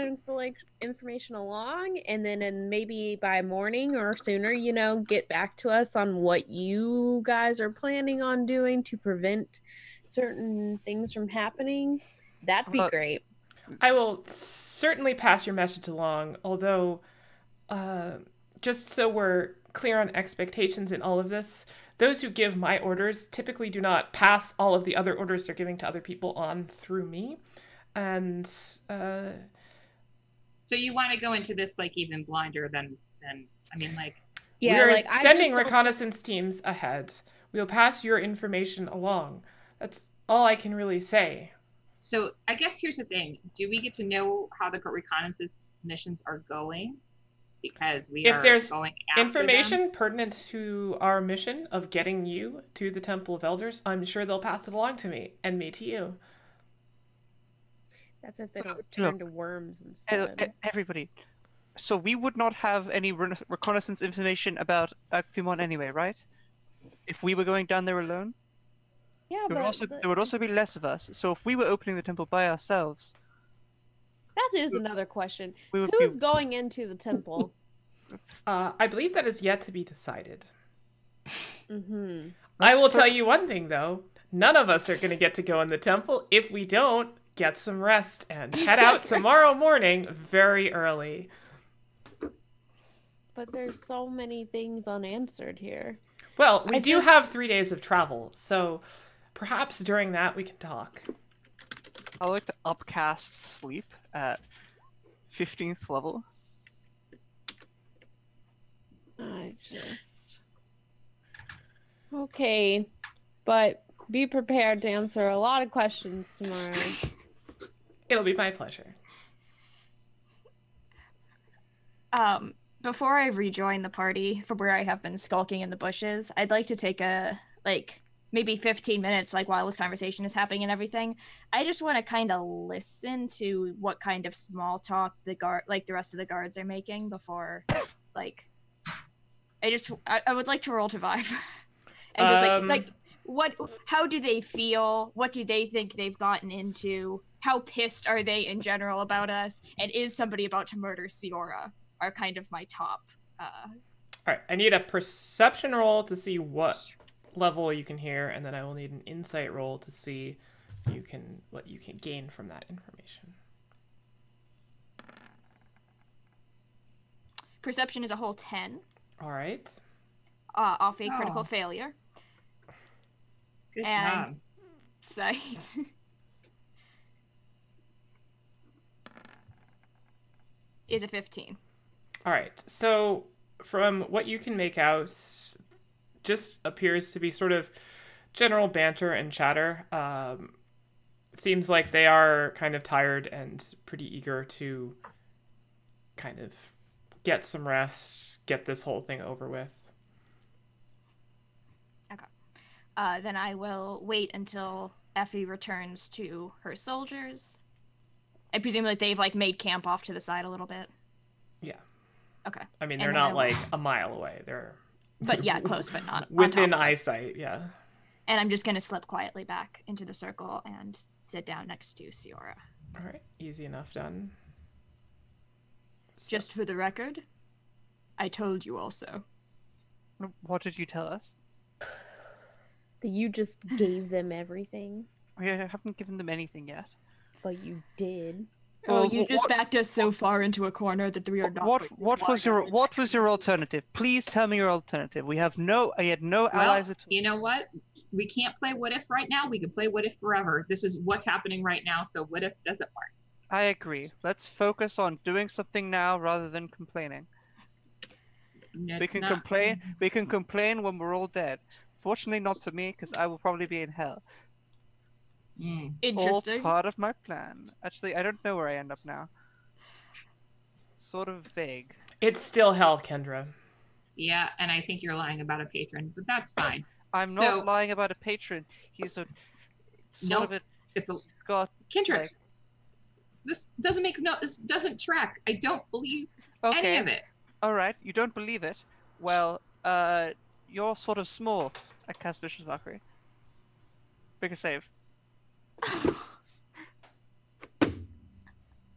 information along, and then maybe by morning or sooner, you know, get back to us on what you guys are planning on doing to prevent certain things from happening, that'd be great. I will certainly pass your message along, although just so we're clear on expectations in all of this, those who give my orders typically do not pass all of the other orders they're giving to other people on through me. And So you want to go into this like even blinder than I mean, like, Yeah, we're like I sending just don't- reconnaissance teams ahead. We'll pass your information along. That's all I can really say. so I guess here's the thing: do we get to know how the reconnaissance missions are going? Because we If are there's going after information them. pertinent to our mission of getting you to the Temple of Elders, I'm sure they'll pass it along to me and me to you. That's if they don't turn to worms instead. Everybody. So we would not have any reconnaissance information about Akthumon anyway, right? If we were going down there alone? Yeah, There would, but also, there would also be less of us. So if we were opening the temple by ourselves, that is another question. we would Who's be... going into the temple? I believe that is yet to be decided. Mm-hmm. I will tell you one thing, though. None of us are going to get to go in the temple. If we don't, get some rest and head out tomorrow morning very early. But there's so many things unanswered here. Well, we do have 3 days of travel, so perhaps during that we can talk. I like to upcast sleep at 15th level. Okay, but be prepared to answer a lot of questions tomorrow. It'll be my pleasure. Before I rejoin the party from where I have been skulking in the bushes, I'd like to take a, maybe 15 minutes, while this conversation is happening and everything. I just want to kind of listen to what kind of small talk the rest of the guards are making before, I would like to roll to vibe. And just, how do they feel? What do they think they've gotten into? How pissed are they in general about us? And is somebody about to murder Chora? Are kind of my top. All right, I need a perception roll to see what level you can hear, and then I will need an insight roll to see what you can gain from that information. Perception is a whole 10. All right. Off a critical failure. Good job. Sight is a 15. All right. So from what you can make out, just appears to be sort of general banter and chatter. It seems like they are kind of tired and pretty eager to kind of get some rest, get this whole thing over with. Okay. Then I will wait until Effie returns to her soldiers. I presume that they've made camp off to the side a little bit. Yeah. Okay. I mean, they're not a mile away. They're but yeah, close but not within eyesight. Yeah. And I'm just gonna slip quietly back into the circle and sit down next to Chora. All right, easy enough done. Just for the record, I told you also. What did you tell us? That you just gave them everything. I haven't given them anything yet. But you did. Oh, you just backed us so far into a corner that we are not. What was your alternative? Please tell me your alternative. I had no allies at all. You know what? We can't play what if right now. We can play what if forever. This is what's happening right now. So what if doesn't work? I agree. Let's focus on doing something now rather than complaining. We can complain when we're all dead. Fortunately, not to me, because I will probably be in hell. Interesting. All part of my plan. Actually, I don't know where I end up now. Sort of vague. It's still hell, Kendra. Yeah, and I think you're lying about a patron, but that's fine. I'm not lying about a patron. He's a it's a god. Kendra. This doesn't this doesn't track. I don't believe any of it. All right, you don't believe it. Well, you're sort of small. I cast Vicious Valkyrie. Make a save.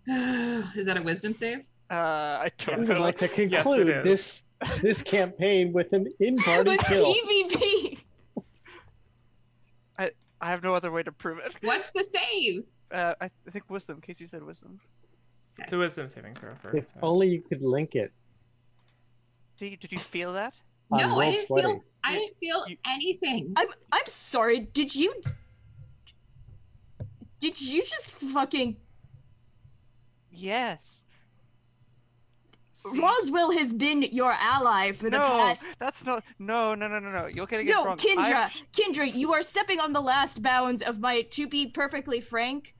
Is that a wisdom save? I don't We know. would like to conclude this campaign with an in-party kill. PvP. I have no other way to prove it. What's the save? I think wisdom. Casey said wisdom. It's a wisdom saving throw. If only you could link it. Did you feel that? No, I didn't feel anything. I'm sorry. Did you just fucking? Yes. Roswell has been your ally for the past. That's not. No. You're getting it wrong. Kendra, you are stepping on the last bounds of my, to be perfectly frank,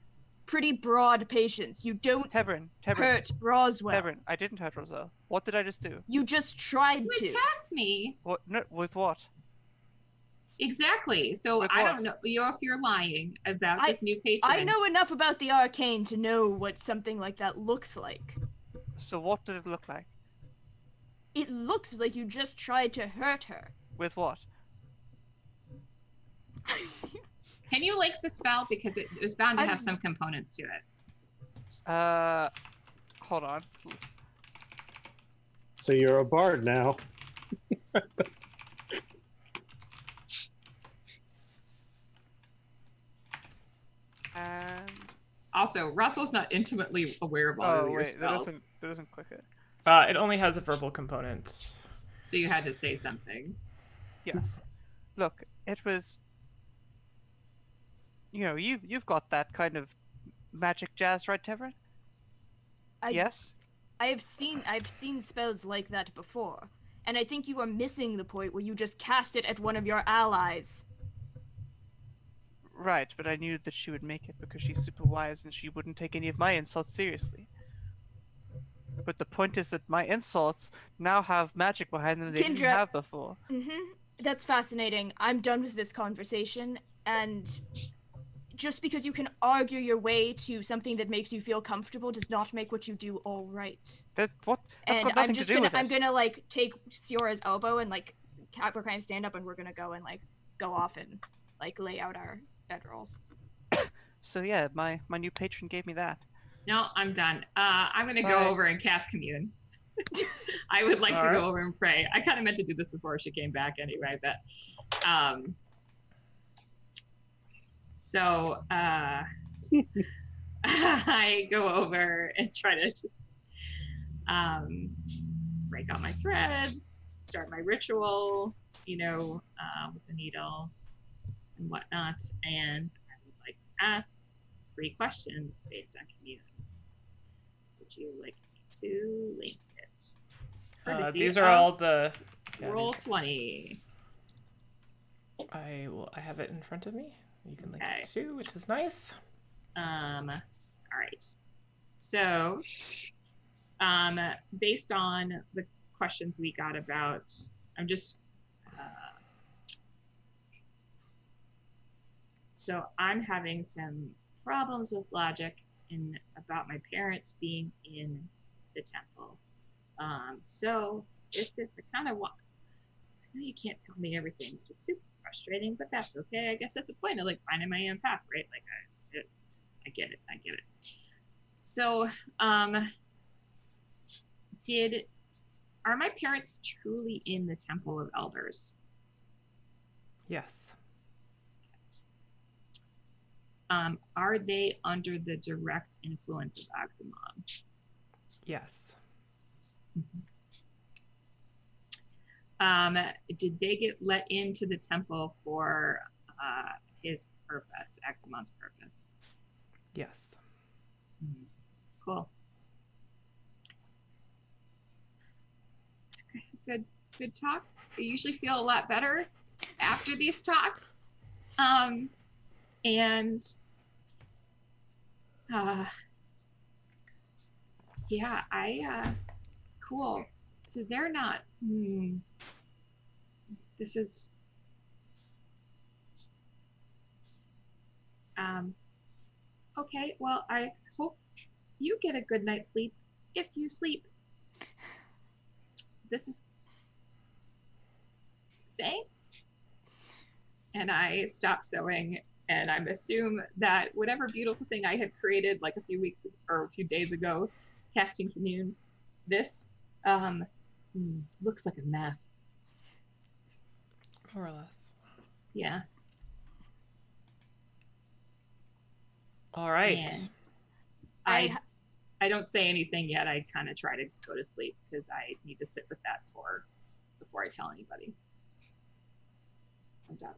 pretty broad patience. You don't hurt Roswell. Hebron, I didn't hurt Roswell. What did I just do? You just tried You to. attacked me. What? No, with what? Exactly. So I don't know if you're lying about this new patron. I know enough about the arcane to know what something like that looks like. So what did it look like? It looks like you just tried to hurt her. With what? Can you link the spell? Because it was bound to have some components to it. Hold on. So you're a bard now. And also, Russell's not intimately aware of all of your spells. That doesn't click it. It only has a verbal component. So you had to say something. Yes. Look, it was. You know, you've got that kind of magic jazz, right, Tevin? Yes. I've seen spells like that before, and I think you are missing the point where you just cast it at one of your allies. Right, but I knew that she would make it because she's super wise and she wouldn't take any of my insults seriously. But the point is that my insults now have magic behind them they didn't Kindra- have before. That's fascinating. I'm done with this conversation, and just because you can argue your way to something that makes you feel comfortable does not make what you do all right. That's got And nothing to do with it. I'm gonna like take Siora's elbow and like we're kind of stand up and we're gonna go and like go off and like lay out our bedrolls. So yeah, my new patron gave me that. No, I'm done. I'm gonna go Bye. over and cast commune. I would like to Alright. go over and pray. I kind of meant to do this before she came back anyway, but so I go over and try to break out my threads, start my ritual, you know, with the needle and whatnot, and I would like to ask 3 questions based on commune. Would you like to link it? Courtesy These are of all the. Yeah, Roll these- 20. I have it in front of me. You can link Okay. it too, which is nice. All right. So, based on the questions we got about, I'm just. So I'm having some problems with logic about my parents being in the temple. So it's just the kind of I know you can't tell me everything, which is super frustrating, but that's okay. I guess that's the point of like finding my own path, right? Like I get it. So, are my parents truly in the Temple of Elders? Yes. Are they under the direct influence of Agumon? Yes. Did they get let into the temple for his purpose, Agumon's purpose? Yes. Cool. Good talk. I usually feel a lot better after these talks. Yeah, cool. So they're not, this is, okay, well, I hope you get a good night's sleep if you sleep. This is, thanks. And I stop sewing, and I assume that whatever beautiful thing I had created like a few weeks or a few days ago, casting commune, this looks like a mess. More or less. Yeah. All right. And I don't say anything yet. I kind of try to go to sleep because I need to sit with that before I tell anybody. I'm done.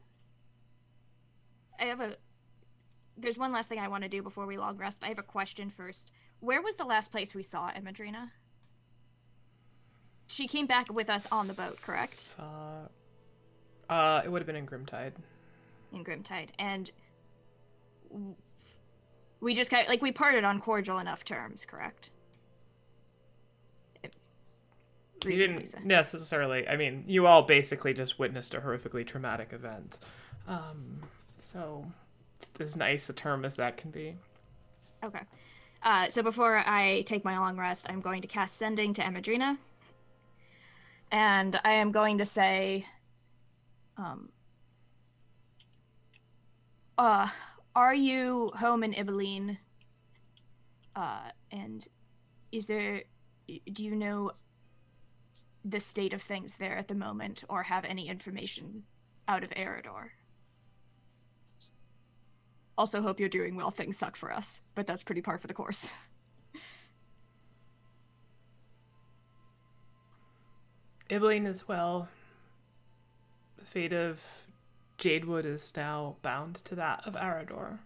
There's one last thing I want to do before we long rest, but I have a question first. Where was the last place we saw Emadrina? She came back with us on the boat, correct? It would have been in Grimtide. In Grimtide. And we just got, we parted on cordial enough terms, correct? You didn't necessarily. I mean, you all basically just witnessed a horrifically traumatic event. So, it's as nice a term as that can be. Okay. So before I take my long rest, I'm going to cast Sending to Emadrina. And I am going to say, are you home in Ibeline? And do you know the state of things there at the moment, or have any information out of Eridor? Also hope you're doing well. Things suck for us, but that's pretty par for the course. Ibeline is well. fate of Jadewood is now bound to that of Arador.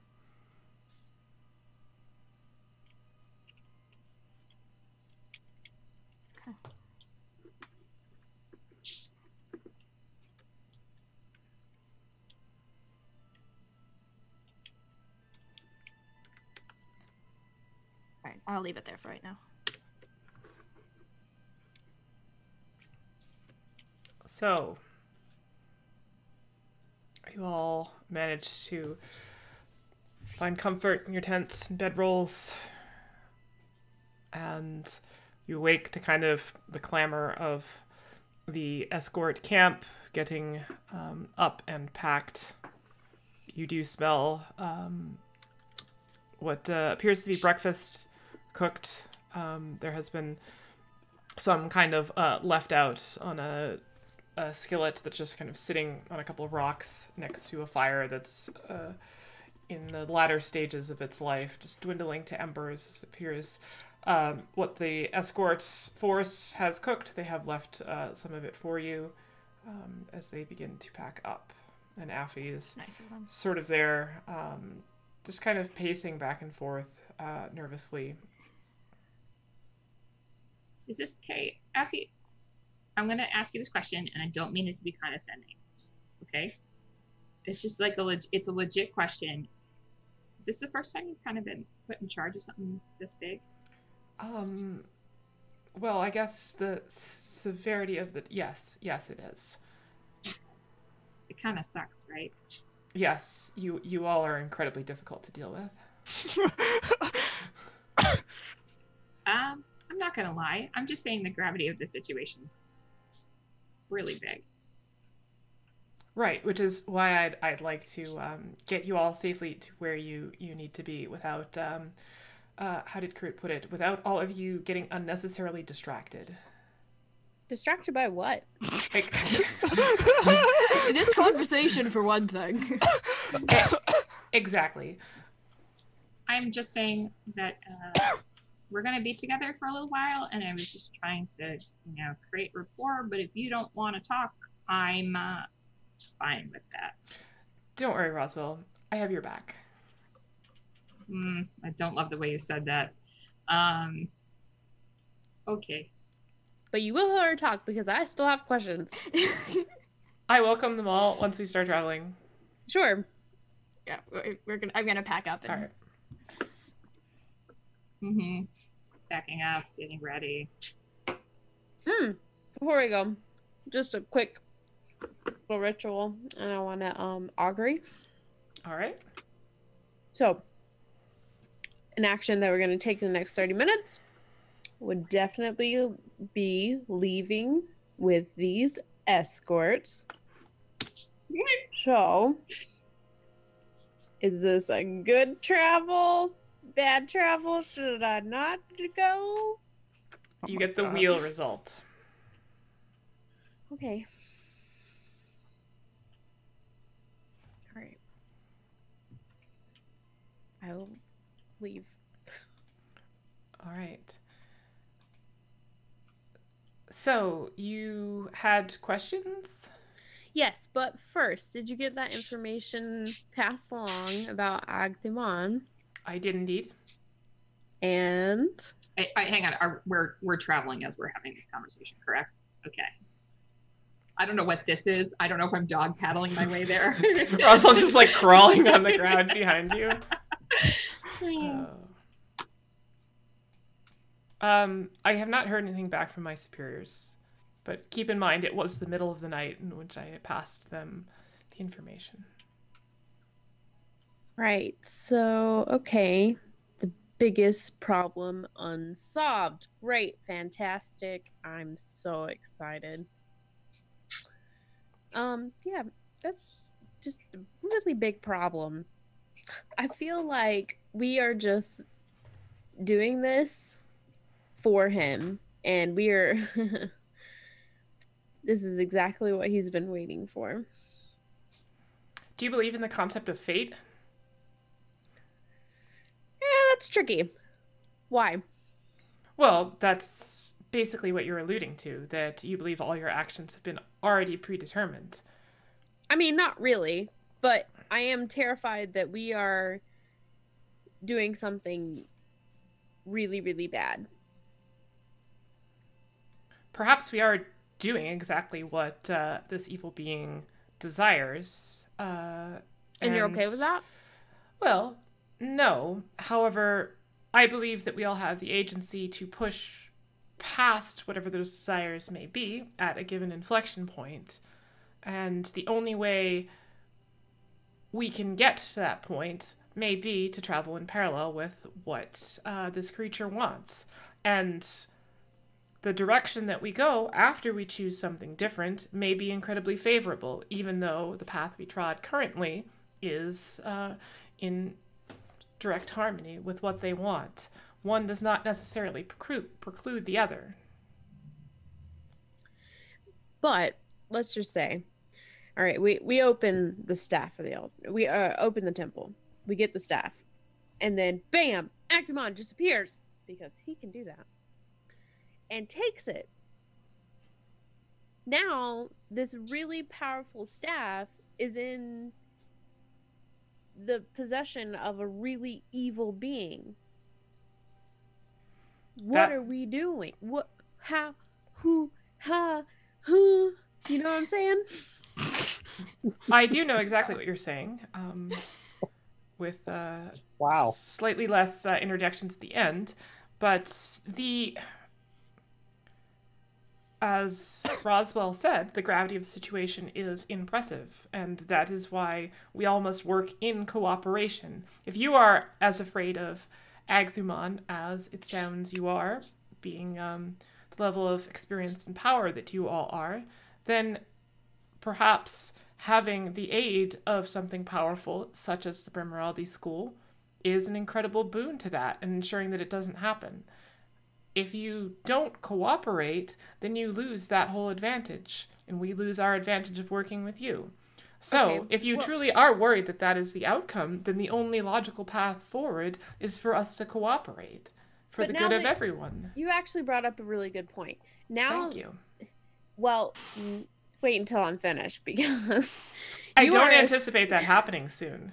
All right, I'll leave it there for right now. So, you all managed to find comfort in your tents and bedrolls, and you awake to kind of the clamor of the escort camp getting up and packed. You do smell what appears to be breakfast cooked. There has been some kind of left out on a skillet that's just kind of sitting on a couple of rocks next to a fire that's in the latter stages of its life, just dwindling to embers. This appears what the escort force has cooked. They have left some of it for you as they begin to pack up. And Affy is Nice of them. sort of there, just kind of pacing back and forth nervously. Is this okay, Affy? I'm gonna ask you this question, and I don't mean it to be condescending. Okay? It's just like it's a legit question. Is this the first time you've kind of been put in charge of something this big? Well, I guess the severity of the yes, it is. It kind of sucks, right? Yes, you all are incredibly difficult to deal with. I'm not gonna lie. I'm just saying the gravity of the situation's really big. Right, which is why I'd like to get you all safely to where you need to be without how did Kurt put it? Without all of you getting unnecessarily distracted. Distracted by what? Like, This conversation, for one thing. exactly. I'm just saying that we're gonna be together for a little while, and I was just trying to, create rapport. But if you don't want to talk, I'm fine with that. Don't worry, Roswell. I have your back. I don't love the way you said that. Okay. But you will let her talk because I still have questions. I welcome them all once we start traveling. Sure. Yeah, I'm gonna pack up. And... All right. Backing up, getting ready. Before we go, just a quick little ritual, and I want to augury. All right. So, an action that we're going to take in the next 30 minutes would definitely be leaving with these escorts. So, is this a good travel? Bad travel? Should I not go? You get the wheel result. Okay. All right. I will leave. All right. So, you had questions? Yes, but first, did you get that information passed along about Agthimon? I did indeed. And Hang on. We're traveling as we're having this conversation, correct? Okay. I don't know what this is. I don't know if I'm dog paddling my way there. Roswell just like crawling on the ground behind you. I have not heard anything back from my superiors, but keep in mind it was the middle of the night in which I passed them the information. right, so okay, the biggest problem unsolved. Great, fantastic. I'm so excited. Yeah, that's just a really big problem. I feel like we are just doing this for him, and we are this is exactly what he's been waiting for. Do you believe in the concept of fate? Yeah, that's tricky. Why? Well, that's basically what you're alluding to, that you believe all your actions have been already predetermined. I mean, not really, but I am terrified that we are doing something really, really bad. Perhaps we are doing exactly what this evil being desires. And you're okay with that? Well, no. However, I believe that we all have the agency to push past whatever those desires may be at a given inflection point. And the only way we can get to that point may be to travel in parallel with what this creature wants. And the direction that we go after we choose something different may be incredibly favorable, even though the path we trod currently is in direct harmony with what they want. One does not necessarily preclude the other. But let's just say, all right, we open the staff of the elder. We open the temple. We get the staff, and then bam, Actimon just appears because he can do that, and takes it. Now this really powerful staff is in the possession of a really evil being. What are we doing? What? How? Who? Who? You know what I'm saying? I do know exactly what you're saying. With Wow. slightly less interjections at the end, but as Roswell said, the gravity of the situation is impressive, and that is why we all must work in cooperation. If you are as afraid of Agthumon as it sounds you are, being the level of experience and power that you all are, then perhaps having the aid of something powerful, such as the Bremeraldi School, is an incredible boon to that and ensuring that it doesn't happen. If you don't cooperate, then you lose that whole advantage, and we lose our advantage of working with you. So, if you truly are worried that that is the outcome, then the only logical path forward is for us to cooperate for the good of everyone. You actually brought up a really good point. Now, thank you. Well, wait until I'm finished, because I don't anticipate that happening soon.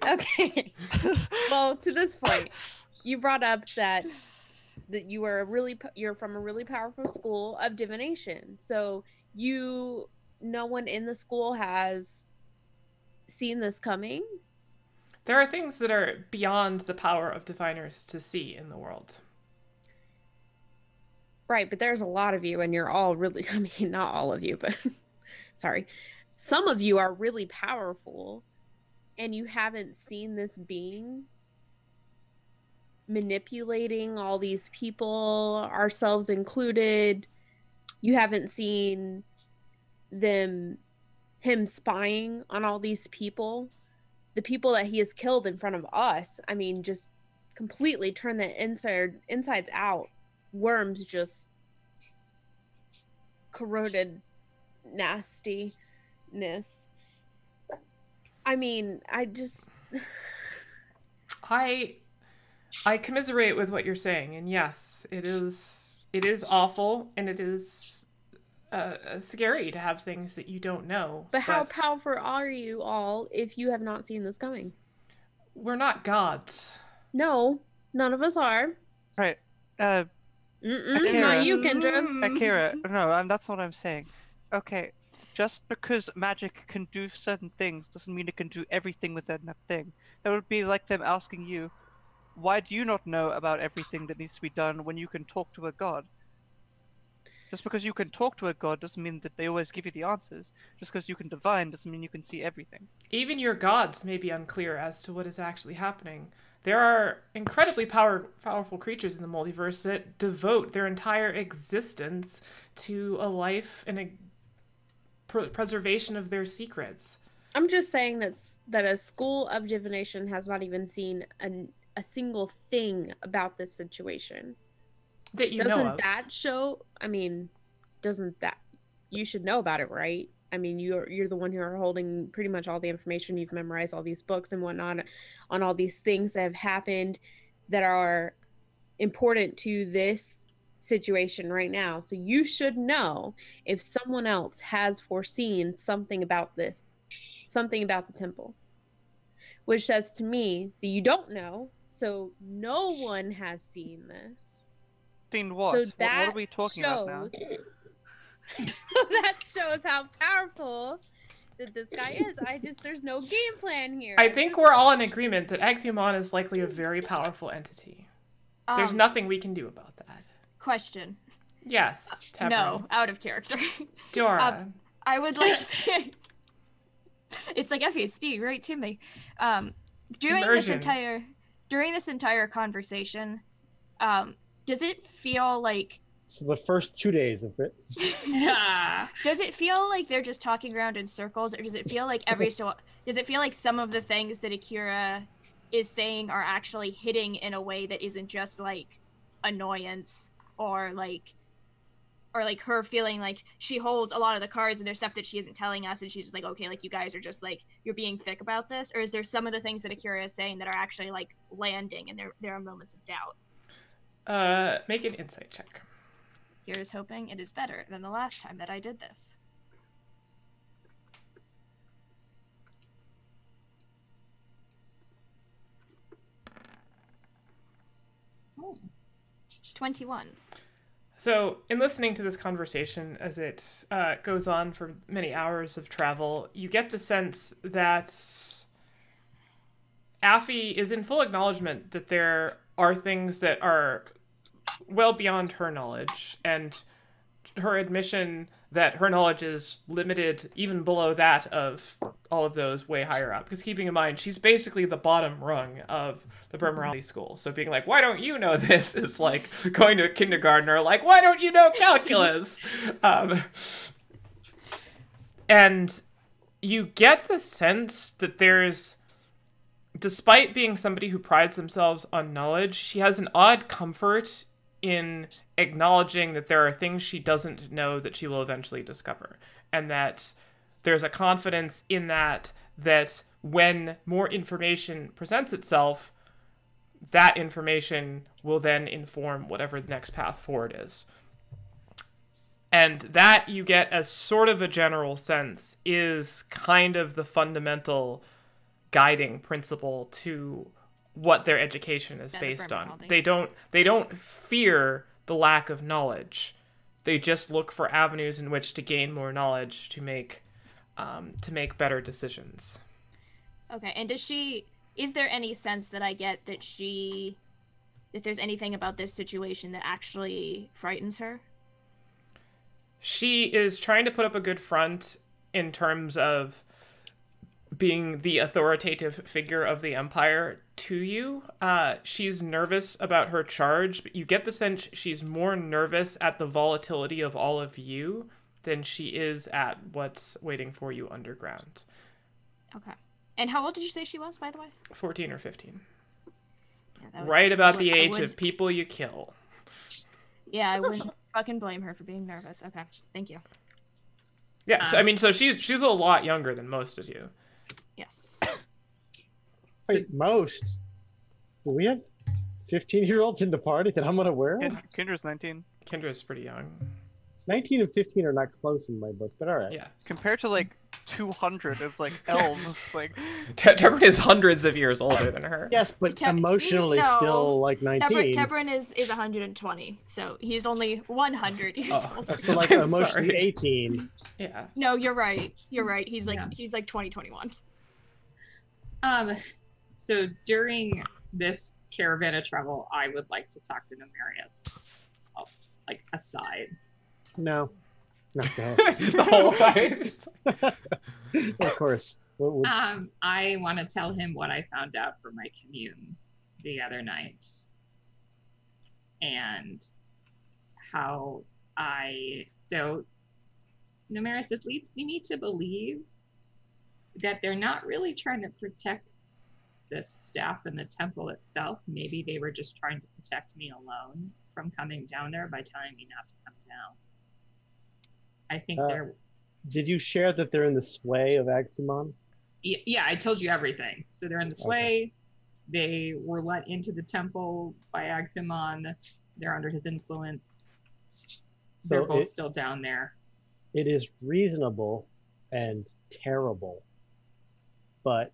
Okay. Well, to this point, you brought up that you were you're from a really powerful school of divination. So no one in the school has seen this coming? There are things that are beyond the power of diviners to see in the world. Right, but there's a lot of you, and you're all really, I mean, not all of you, but sorry. Some of you are really powerful, and you haven't seen this being manipulating all these people, ourselves included. You haven't seen him spying on all these people. The people that he has killed in front of us, I mean, just completely turn the insides out. Worms just corroded nastiness. I mean, I commiserate with what you're saying, and yes, it is awful, and it is scary to have things that you don't know. But how powerful are you all if you have not seen this coming? We're not gods. No, none of us are. Right. Akira, not you, Kendra. Akira, no, that's what I'm saying. Okay, just because magic can do certain things doesn't mean it can do everything within that thing. That would be like them asking you, why do you not know about everything that needs to be done when you can talk to a god? Just because you can talk to a god doesn't mean that they always give you the answers. Just because you can divine doesn't mean you can see everything. Even your gods may be unclear as to what is actually happening. There are incredibly powerful creatures in the multiverse that devote their entire existence to a life and a preservation of their secrets. I'm just saying that a school of divination has not even seen a single thing about this situation. That you know of. Doesn't that show? I mean, doesn't that you should know about it, right? I mean, you're the one who are holding pretty much all the information. You've memorized all these books and whatnot on all these things that have happened that are important to this situation right now. So you should know if someone else has foreseen something about this, something about the temple. Which says to me that you don't know, so no one has seen this. Seen what? So What that are we talking about now? That shows how powerful that this guy is. There's no game plan here. I think we're all in agreement that Exhumon is likely a very powerful entity. There's nothing we can do about that. Question. Yes, Tebrin. No, out of character. Dora. I would like to... It's like FASD, right to me. During Immersion. During this entire conversation, does it feel like... So the first 2 days of it. Does it feel like they're just talking around in circles, or does it feel like does it feel like some of the things that Akira is saying are actually hitting in a way that isn't just like annoyance or like her feeling like she holds a lot of the cards and there's stuff that she isn't telling us and she's just like, okay, like you guys are just like, you're being thick about this? Or is there some of the things that Akira is saying that are actually like landing and there are moments of doubt? Make an insight check. Here's hoping it is better than the last time that I did this. Oh. 21. So, in listening to this conversation as it goes on for many hours of travel, you get the sense that Affy is in full acknowledgement that there are things that are well beyond her knowledge, and her admission that her knowledge is limited even below that of all of those way higher up. Because keeping in mind, she's basically the bottom rung of the Bermerali school. So being like, why don't you know this, is like going to a kindergartner, like, why don't you know calculus? And you get the sense that there's, despite being somebody who prides themselves on knowledge, she has an odd comfort in acknowledging that there are things she doesn't know that she will eventually discover. And that there's a confidence in that when more information presents itself, that information will then inform whatever the next path forward is. And that, you get as sort of a general sense, is kind of the fundamental guiding principle to what their education is based on. They don't fear the lack of knowledge. They just look for avenues in which to gain more knowledge to make better decisions. Okay, and is there any sense that I get that there's anything about this situation that actually frightens her? She is trying to put up a good front in terms of being the authoritative figure of the Empire to you. She's nervous about her charge, but you get the sense she's more nervous at the volatility of all of you than she is at what's waiting for you underground. Okay. And how old did you say she was, by the way? 14 or 15. Yeah, right about the age of people you kill. Yeah, I wouldn't fucking blame her for being nervous. Okay, thank you. Yeah, so, I mean, so she's a lot younger than most of you. Yes. Wait, most? Do we have 15-year-olds in the party that I'm unaware of? Kendra's 19. Kendra's pretty young. 19 and 15 are not close in my book, but all right. Yeah. Compared to like 200 of like elves, like Tebrin is hundreds of years older than her. Yes, but emotionally still like 19. Tebrin is 120, so he's only 100 years older. So like emotionally 18. Yeah. No, you're right. You're right. He's like 2021. So during this caravan of travel, I would like to talk to Numerius, like aside. No. Not that. The whole size. Of course. I want to tell him what I found out for my commune the other night. And how Numeris, this leads me to believe that they're not really trying to protect the staff and the temple itself. Maybe they were just trying to protect me alone from coming down there by telling me not to come down. I think they're... Did you share that they're in the sway of Agthumon? Yeah, I told you everything. So they're in the sway. Okay. They were let into the temple by Agthumon. They're under his influence. they're So both still down there. it is reasonable and terrible, but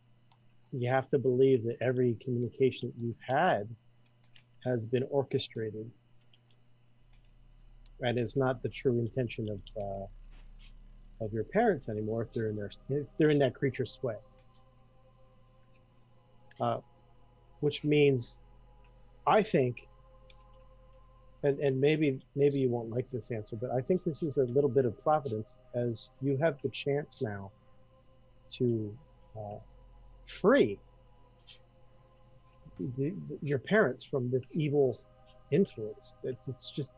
you have to believe that every communication that you've had has been orchestrated, and is not the true intention of your parents anymore if they're in that creature's sway. Which means, I think, and maybe you won't like this answer, but I think this is a little bit of providence, as you have the chance now to free your parents from this evil influence. It's just,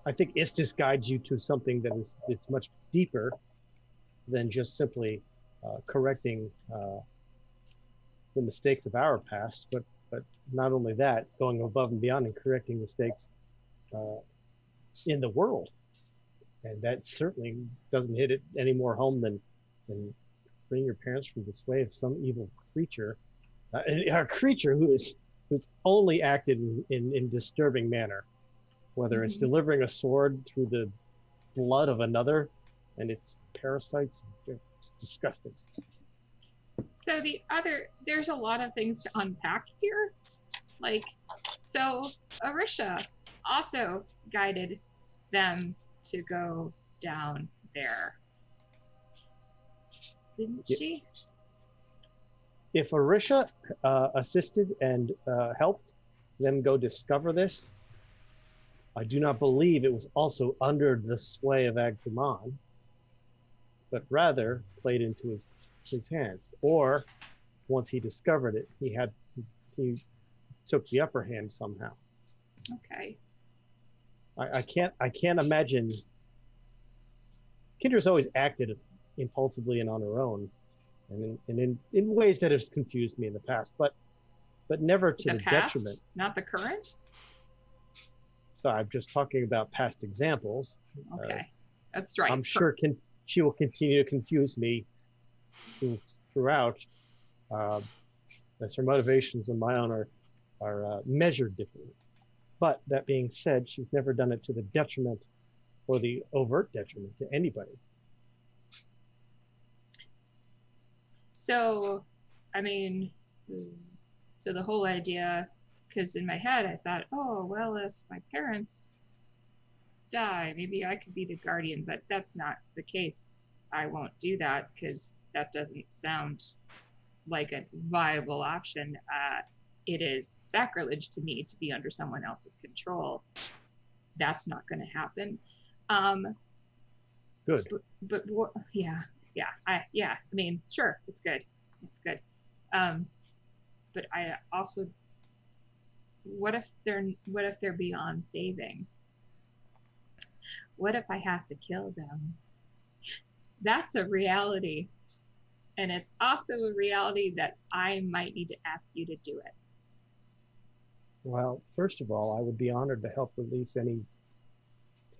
I think Istis guides you to something that is, it's much deeper than just simply correcting the mistakes of our past, but not only that, going above and beyond and correcting mistakes in the world. And that certainly doesn't hit it any more home than freeing your parents from the sway of some evil creature, a creature who's only acted in disturbing manner, whether it's delivering a sword through the blood of another and its parasites. It's disgusting. So there's a lot of things to unpack here. Like, so Arisha also guided them to go down there, didn't she? If Arisha assisted and helped them go discover this, I do not believe it was also under the sway of Agtuman, but rather played into his hands. Or once he discovered it, he took the upper hand somehow. Okay. I can't imagine. Kendra's always acted impulsively and on her own, and in ways that have confused me in the past, but never to the past, detriment. Not the current. So I'm just talking about past examples. Okay, that's right. I'm sure she will continue to confuse me throughout, as her motivations and my own are measured differently. But that being said, she's never done it to the detriment or the overt detriment to anybody. So, I mean, so the whole idea, because in my head I thought, oh, well, if my parents die, maybe I could be the guardian, but that's not the case. I won't do that because that doesn't sound like a viable option. It is sacrilege to me to be under someone else's control. That's not going to happen. Good. But yeah. I mean, sure, it's good. But I also, what if they're beyond saving? What if I have to kill them? That's a reality. And it's also a reality that I might need to ask you to do it. Well, first of all, I would be honored to help release any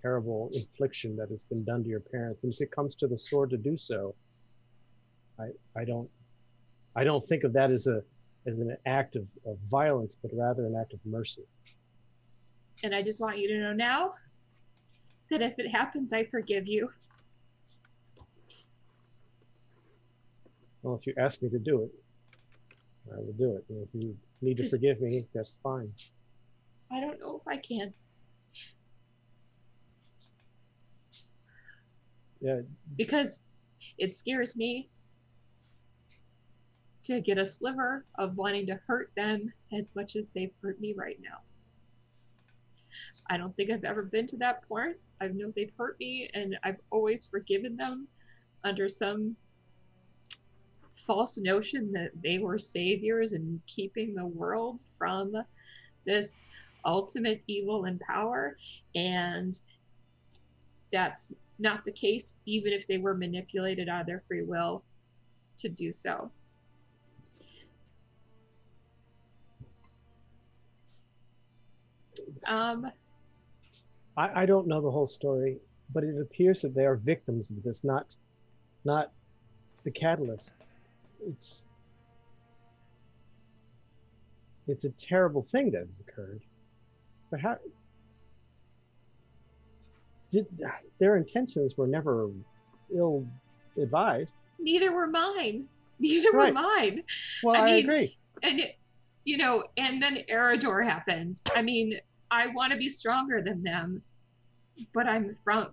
terrible infliction that has been done to your parents. And if it comes to the sword to do so, I don't think of that as an act of violence, but rather an act of mercy. And I just want you to know now that if it happens, I forgive you. Well, if you ask me to do it, I will do it. And if you need to forgive me, that's fine. I don't know if I can. Yeah. Because it scares me to get a sliver of wanting to hurt them as much as they've hurt me right now. I don't think I've ever been to that point. I know they've hurt me, and I've always forgiven them under some false notion that they were saviors and keeping the world from this ultimate evil and power. And that's not the case, even if they were manipulated out of their free will to do so. I don't know the whole story, but it appears that they are victims of this, not the catalyst. It's a terrible thing that has occurred. But did, their intentions were never ill-advised. Neither were mine. Neither were Right. mine. Well, I mean, agree. And and then Eridor happened. I mean, I want to be stronger than them, but I'm from.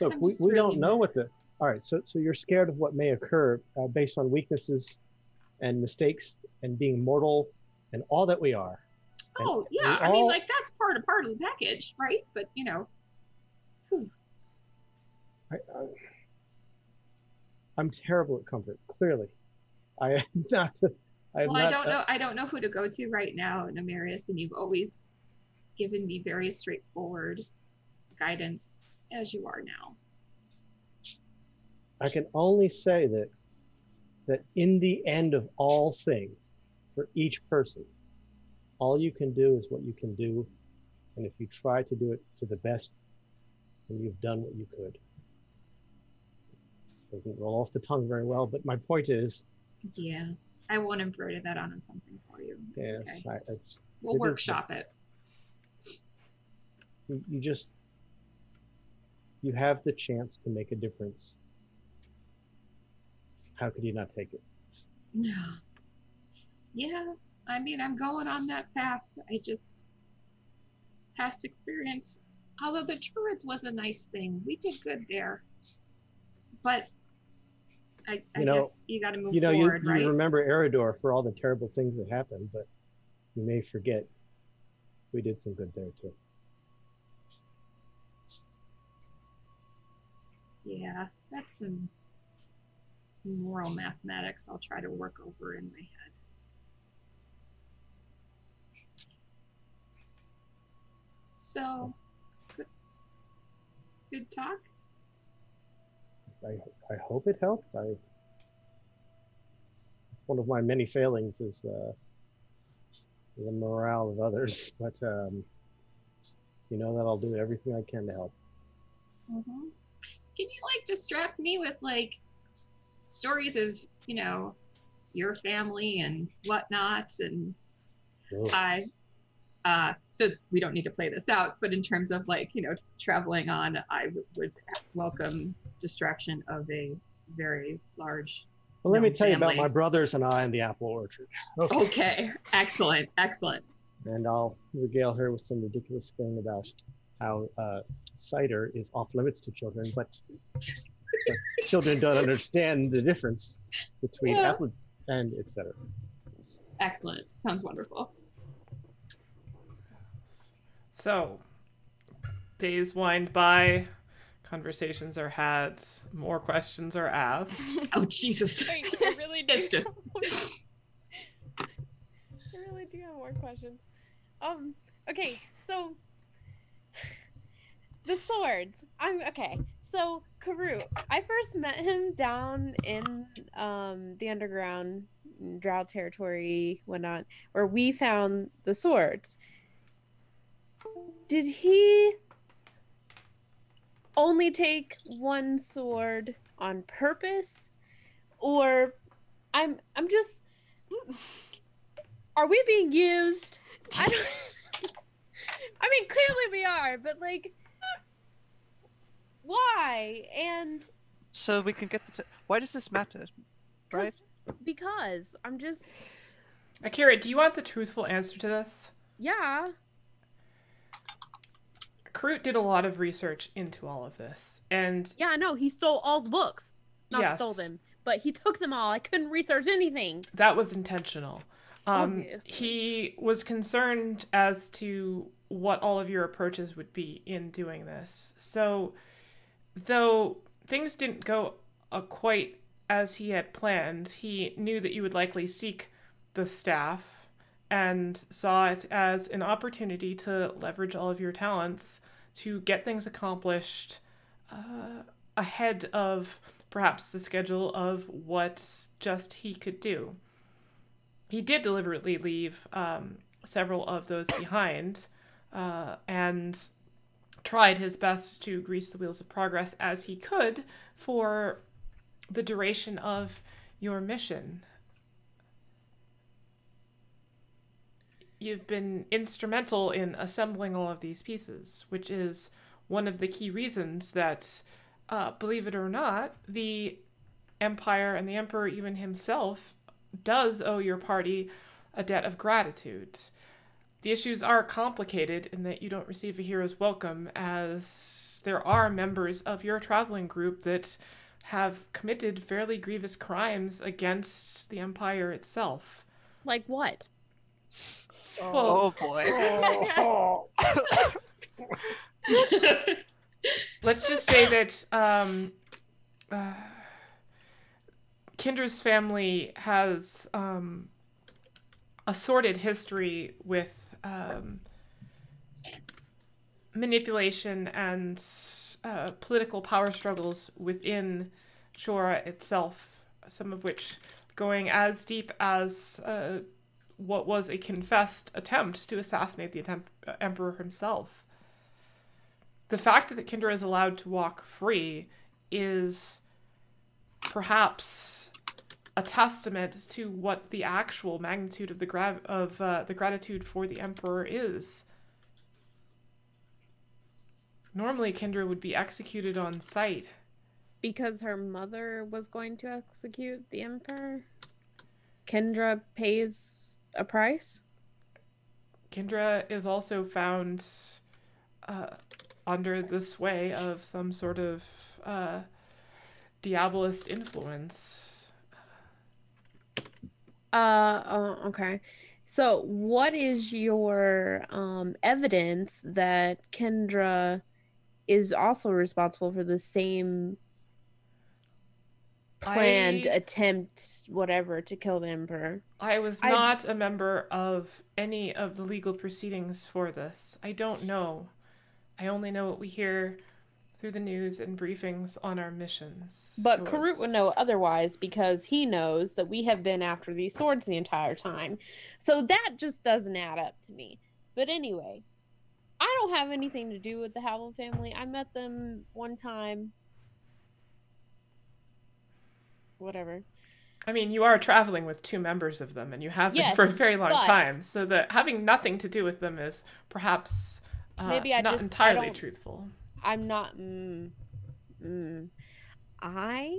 Look, we don't know what the. All right, so you're scared of what may occur based on weaknesses and mistakes and being mortal and all that we are. Oh yeah, I mean, like that's part of the package, right? But I'm terrible at comfort. Clearly, I am not. I don't know who to go to right now, Nemarius, and you've always given me very straightforward guidance, as you are now. I can only say that in the end of all things, for each person, all you can do is what you can do, and if you try to do it to the best, then you've done what you could. Doesn't roll off the tongue very well, but my point is. Yeah, I won't embroider that on something for you. It's yes, okay. just, we'll workshop it. You have the chance to make a difference. How could you not take it? Yeah, I mean, I'm going on that path. Past experience, although the Druids was a nice thing. We did good there. But I guess you got to move forward, right? You remember Eridor for all the terrible things that happened, but you may forget we did some good there too. Yeah, that's some moral mathematics I'll try to work over in my head. So, good talk. I hope it helped. It's one of my many failings is the morale of others, but that I'll do everything I can to help. Mm-hmm. Can you distract me with stories of your family and whatnot, and so we don't need to play this out, but in terms of traveling on, I would welcome distraction of a very large. Well, let me tell you about my brothers and I in the apple orchard. Okay. Excellent. And I'll regale her with some ridiculous thing about how cider is off limits to children, but children don't understand the difference between apple and etc. Excellent. Sounds wonderful. So, days wind by, conversations are had, more questions are asked. Oh, Jesus. Wait, I really do. I really do have more questions. Okay, so the swords. Okay. So Karut, I first met him down in the underground Drow territory, whatnot, where we found the swords. Did he only take one sword on purpose, or I'm just, are we being used? I mean, clearly we are, but why? And so we can get why does this matter, right? Because I'm just. Akira, do you want the truthful answer to this? Yeah. Karut did a lot of research into all of this, and yeah, I know he stole all the books. Not yes. Stole them, but he took them all. I couldn't research anything. That was intentional. He was concerned as to what all of your approaches would be in doing this. So, though things didn't go quite as he had planned, he knew that you would likely seek the staff and saw it as an opportunity to leverage all of your talents to get things accomplished ahead of perhaps the schedule of what just he could do. He did deliberately leave several of those behind and tried his best to grease the wheels of progress as he could for the duration of your mission. you've been instrumental in assembling all of these pieces, which is one of the key reasons that, believe it or not, the Empire and the Emperor even himself does owe your party a debt of gratitude. The issues are complicated in that you don't receive a hero's welcome, as there are members of your traveling group that have committed fairly grievous crimes against the Empire itself. Like what? Oh boy. Let's just say that Kendra's family has a sordid history with manipulation and political power struggles within Chora itself, some of which going as deep as what was a confessed attempt to assassinate the Emperor himself. The fact that Kendra is allowed to walk free is perhaps a testament to what the actual magnitude of the gratitude for the Emperor is. Normally, Kendra would be executed on sight. Because her mother was going to execute the Emperor? Kendra pays a price? Kendra is also found under the sway of some sort of diabolist influence. Okay. So what is your evidence that Kendra is also responsible for the same planned attempt, whatever, to kill the Emperor? I was not a member of any of the legal proceedings for this. I don't know. I only know what we hear through the news and briefings on our missions. But Karut would know otherwise, because he knows that we have been after these swords the entire time. So that just doesn't add up to me. But anyway, I don't have anything to do with the Howell family. I met them one time. Whatever. I mean, you are traveling with two members of them, and you have been for a very long time. So that having nothing to do with them is perhaps maybe not entirely truthful. I'm not. I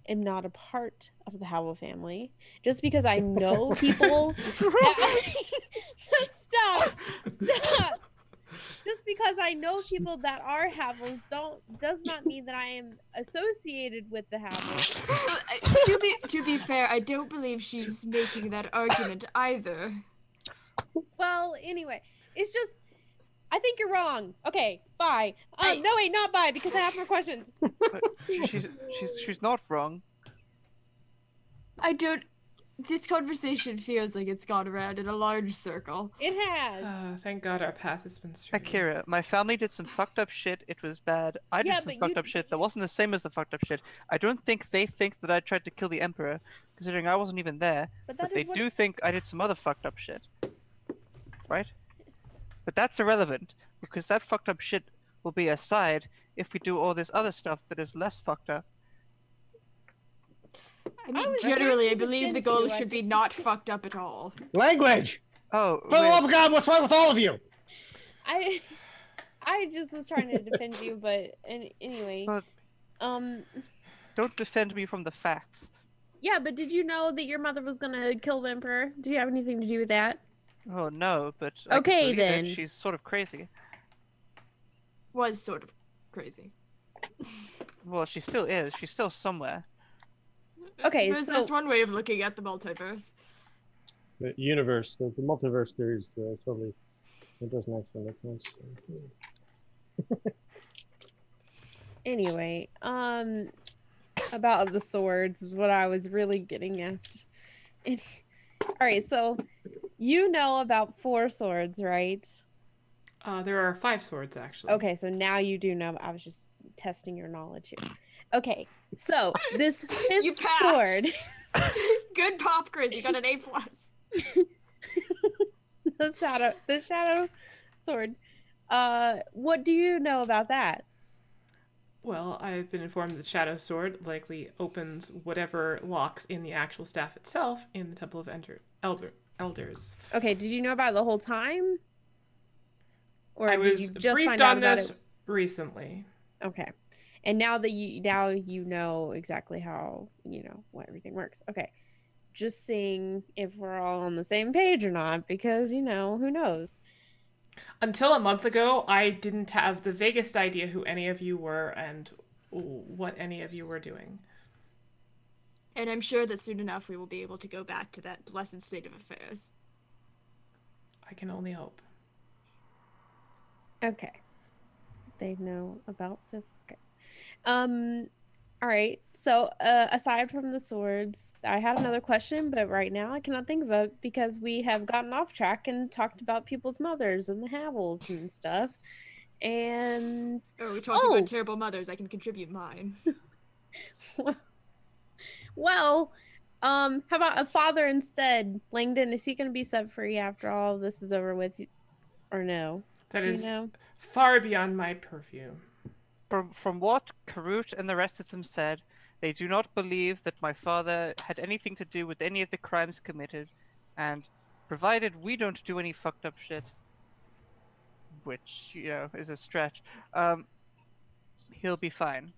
am not a part of the Howell family. Just because I know people. Just stop. Just because I know people that are Havels does not mean that I am associated with the Havels. To be fair, I don't believe she's making that argument either. Well, anyway, it's just I think you're wrong. Okay, bye. No, wait, not bye, because I have more questions. But she's not wrong. I don't. This conversation feels like it's gone around in a large circle. It has. Thank God our path has been straight. Akira, my family did some fucked up shit. It was bad. I did some fucked up shit that wasn't the same as the fucked up shit. I don't think they think that I tried to kill the Emperor, considering I wasn't even there. But they do think I did some other fucked up shit. Right? But that's irrelevant, because that fucked up shit will be aside if we do all this other stuff that is less fucked up. I mean, generally, I believe the goal should be not fucked up at all. Language! Oh, for the love of God, what's wrong with all of you? I just was trying to defend you, but anyway. But don't defend me from the facts. Yeah, but did you know that your mother was gonna kill the Emperor? Do you have anything to do with that? Oh no, but okay then. She's sort of crazy. Was sort of crazy. Well, she still is. She's still somewhere. Okay, so that's one way of looking at the multiverse. The universe, the multiverse theory is totally. It doesn't actually make sense. Anyway, about the swords is what I was really getting at. All right, so you know about 4 swords, right? There are 5 swords, actually. Okay, so now you do know. I was just testing your knowledge here. Okay, so this 5th sword. Good pop quiz. You got an A+. the shadow sword. What do you know about that? Well, I've been informed that Shadow Sword likely opens whatever locks in the actual staff itself in the Temple of elders. Okay, did you know about it the whole time? Or I did was you just briefed find out on about this it? recently. Okay. And now you know exactly how, what everything works. Okay. Just seeing if we're all on the same page or not, because, who knows? Until a month ago, I didn't have the vaguest idea who any of you were and what any of you were doing. And I'm sure that soon enough we will be able to go back to that blessed state of affairs. I can only hope. Okay. They know about this. Okay. All right. So, aside from the swords, I had another question, but right now I cannot think of it because we have gotten off track and talked about people's mothers and the Havels and stuff. And Oh, we're talking about terrible mothers. I can contribute mine. well, how about a father instead? Langdon, is he going to be set free after all of this is over with, or no? That is far beyond my purview. From what Karut and the rest of them said, they do not believe that my father had anything to do with any of the crimes committed, and provided we don't do any fucked up shit, which, is a stretch, he'll be fine.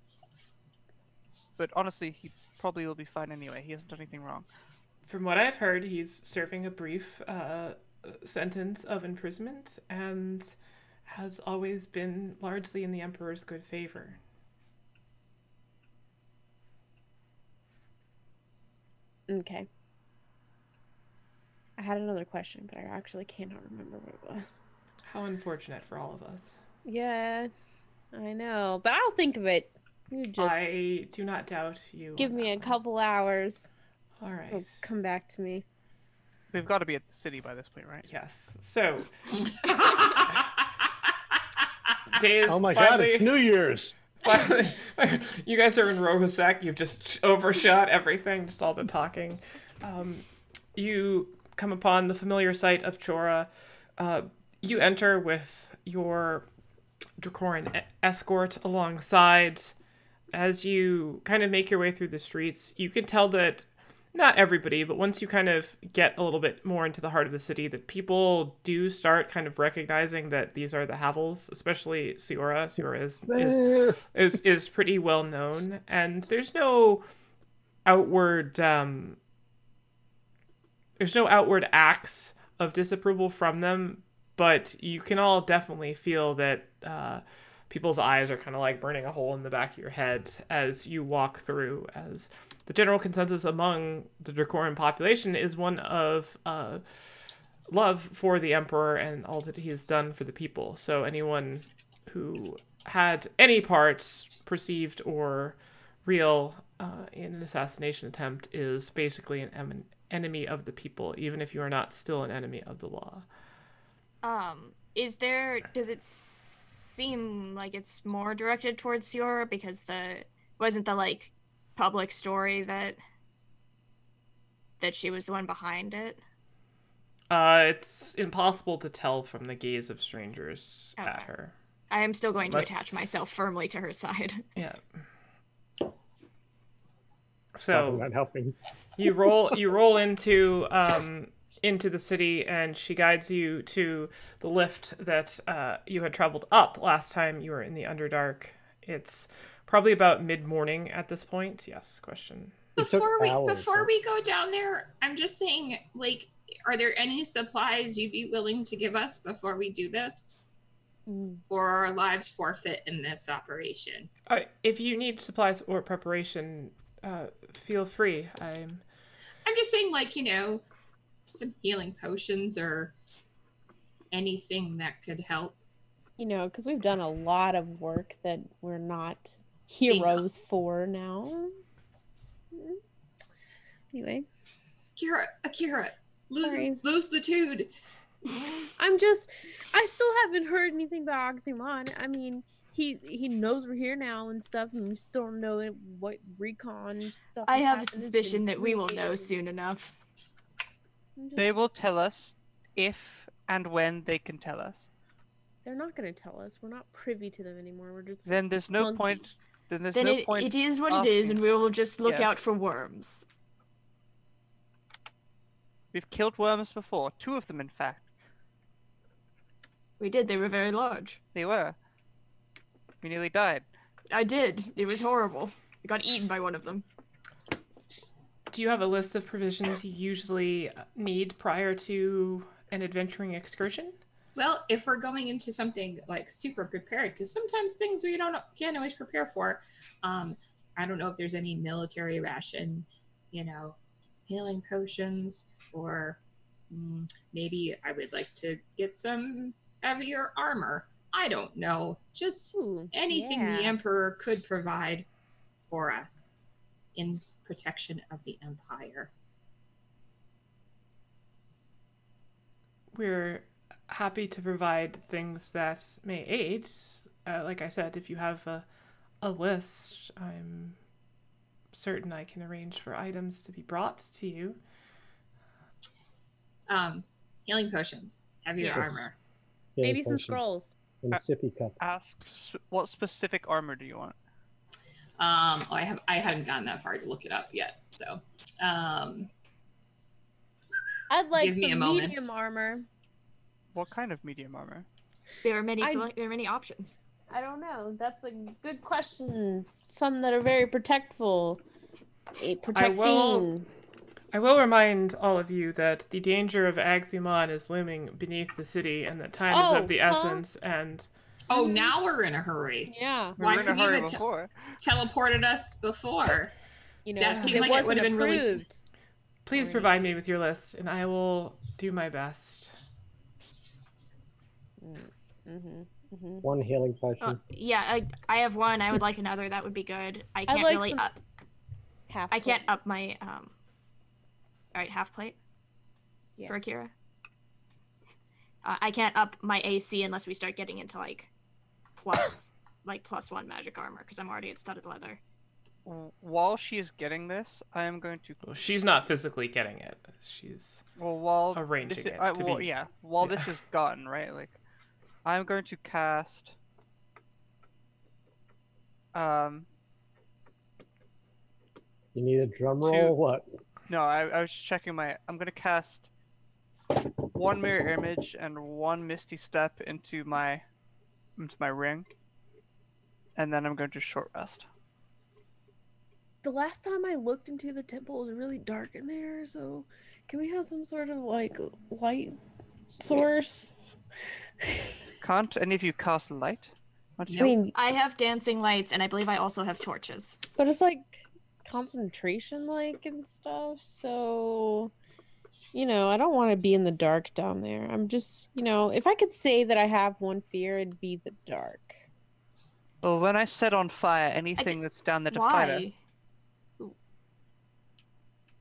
But honestly, he probably will be fine anyway. He hasn't done anything wrong. From what I've heard, he's serving a brief sentence of imprisonment and has always been largely in the Emperor's good favor. Okay. I had another question, but I actually cannot remember what it was. How unfortunate for all of us. Yeah, I know, but I'll think of it. You just I do not doubt you. give me a couple hours. All right. It'll come back to me. We've got to be at the city by this point, right? Yes. So. Days oh my finally, god, it's New Year's. Finally, you guys are in Rohusek. You've just overshot everything, just all the talking. You come upon the familiar site of Chora. You enter with your Drakoran escort alongside. As you kind of make your way through the streets, you can tell that not everybody, but once you kind of get a little bit more into the heart of the city, that people do start kind of recognizing that these are the Havels, especially Chora. Chora is pretty well known, and there's no outward acts of disapproval from them, but you can all definitely feel that people's eyes are kind of like burning a hole in the back of your head as you walk through, as the general consensus among the Drakoran population is one of love for the Emperor and all that he has done for the people. So anyone who had any part, perceived or real, in an assassination attempt is basically an enemy of the people, even if you are not still an enemy of the law. Does it seem like it's more directed towards Chora because wasn't the public story that she was the one behind it? It's impossible to tell from the gaze of strangers at her. I am still going to attach myself firmly to her side. Yeah. So not helping. you roll into the city, and she guides you to the lift that you had traveled up last time you were in the Underdark. It's probably about mid-morning at this point. Yes, question. Before we go down there, I'm just saying, are there any supplies you'd be willing to give us before we do this? Or are our lives forfeit in this operation? If you need supplies or preparation, feel free. I'm just saying, some healing potions or anything that could help. Because we've done a lot of work that we're not heroes for now. Anyway. Akira, lose the tude. I still haven't heard anything about Agthumon. I mean, he knows we're here now and stuff, and we still don't know what recon stuff. I have a suspicion that we will know soon enough. They will tell us if and when they can tell us. They're not going to tell us. We're not privy to them anymore. We're just. Then there's no point. It is what it is, and we will just look out for worms. We've killed worms before. 2 of them, in fact. We did. They were very large. They were. We nearly died. I did. It was horrible. I got eaten by one of them. Do you have a list of provisions you usually need prior to an adventuring excursion? Well, if we're going into something like super prepared, because sometimes things we can't always prepare for. I don't know if there's any military ration, healing potions, or maybe I would like to get some heavier armor. I don't know. Just anything the Emperor could provide for us in protection of the Empire. We're happy to provide things that may aid. Like I said, if you have a list, I'm certain I can arrange for items to be brought to you. Healing potions, heavier armor. Maybe some scrolls. And a sippy cup. Ask what specific armor do you want? I haven't gotten that far to look it up yet. So, I'd like give me some a moment. medium armor. What kind of medium armor? There are many. There are many options. I don't know. That's a good question. Some that are very protectful. Protecting. I will remind all of you that the danger of Agthumon is looming beneath the city, and that time is of the essence. And now we're in a hurry. Yeah. Why We were in a couldn't you hurry have before. teleported us before? That seemed like it would have been really. Please provide me with your list, and I will do my best. One healing potion. Yeah, I have one. I would like another. That would be good. I can't like really some up. half I can't up my All right, half plate for Yes. Akira. I can't up my AC unless we start getting into plus +1 magic armor because I'm already at studded leather. While she's getting this, I am going to. Well, she's not physically getting it. She's while arranging this, it. While this is gotten right, I'm going to cast. You need a drum roll or what? No, I was just checking my. I'm going to cast 1 mirror image and 1 misty step into my ring, and then I'm going to short rest. The last time I looked into the temple, it was really dark in there, so can we have some sort of light source? Can't any of you cast light? I mean, I have dancing lights, and I believe I also have torches. but it's concentration and stuff, so I don't want to be in the dark down there. I'm just, if I could say that I have one fear, it'd be the dark. Well, when I set on fire anything that's down there to fight us,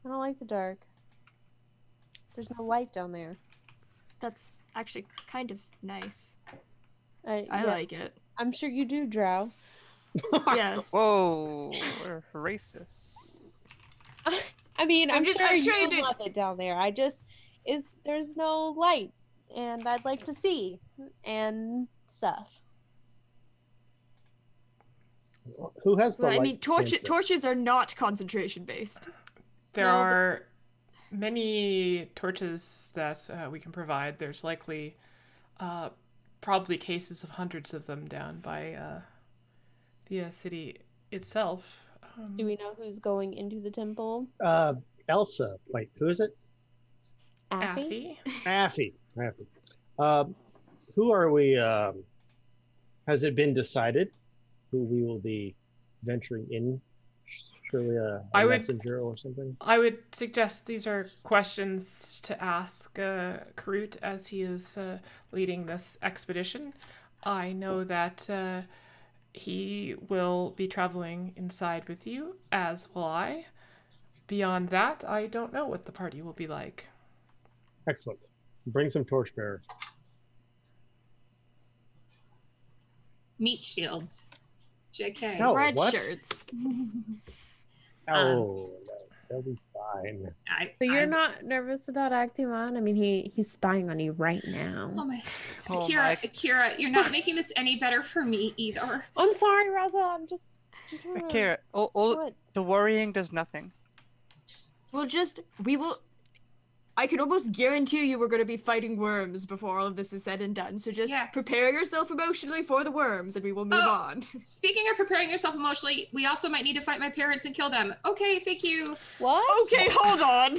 I don't like the dark. There's no light down there. That's actually kind of nice. I like it. I'm sure you do, Drow. Yes. whoa, we're racist. I mean, I'm sure you you do. love it down there. There's no light, and I'd like to see and stuff. Who has the Well, I light mean, cantrip? torches are not concentration based. There No, but- are many torches that we can provide. There's likely probably cases of hundreds of them down by the city itself. Do we know who's going into the temple? Elsa. Wait, who is it? Affy? Affy? Affy. Who are we? Has it been decided who we will be venturing in? Surely a messenger or something? I would suggest these are questions to ask Karut as he is leading this expedition. I know that he will be traveling inside with you, as will I. Beyond that, I don't know what the party will be like. Excellent. Bring some torchbearers. Meat shields. JK. No. Red what? shirts. Oh, they'll be fine. So you're not nervous about Actimon? I mean, he's spying on you right now. Oh my. Oh Akira, you're not making this any better for me either. I'm sorry, Raza. I'm trying to- Akira, all What? the worrying does nothing. We will. I can almost guarantee you we're going to be fighting worms before all of this is said and done. So just prepare yourself emotionally for the worms, and we will move on. Speaking of preparing yourself emotionally, we also might need to fight my parents and kill them. Okay, thank you. What? Okay, hold on.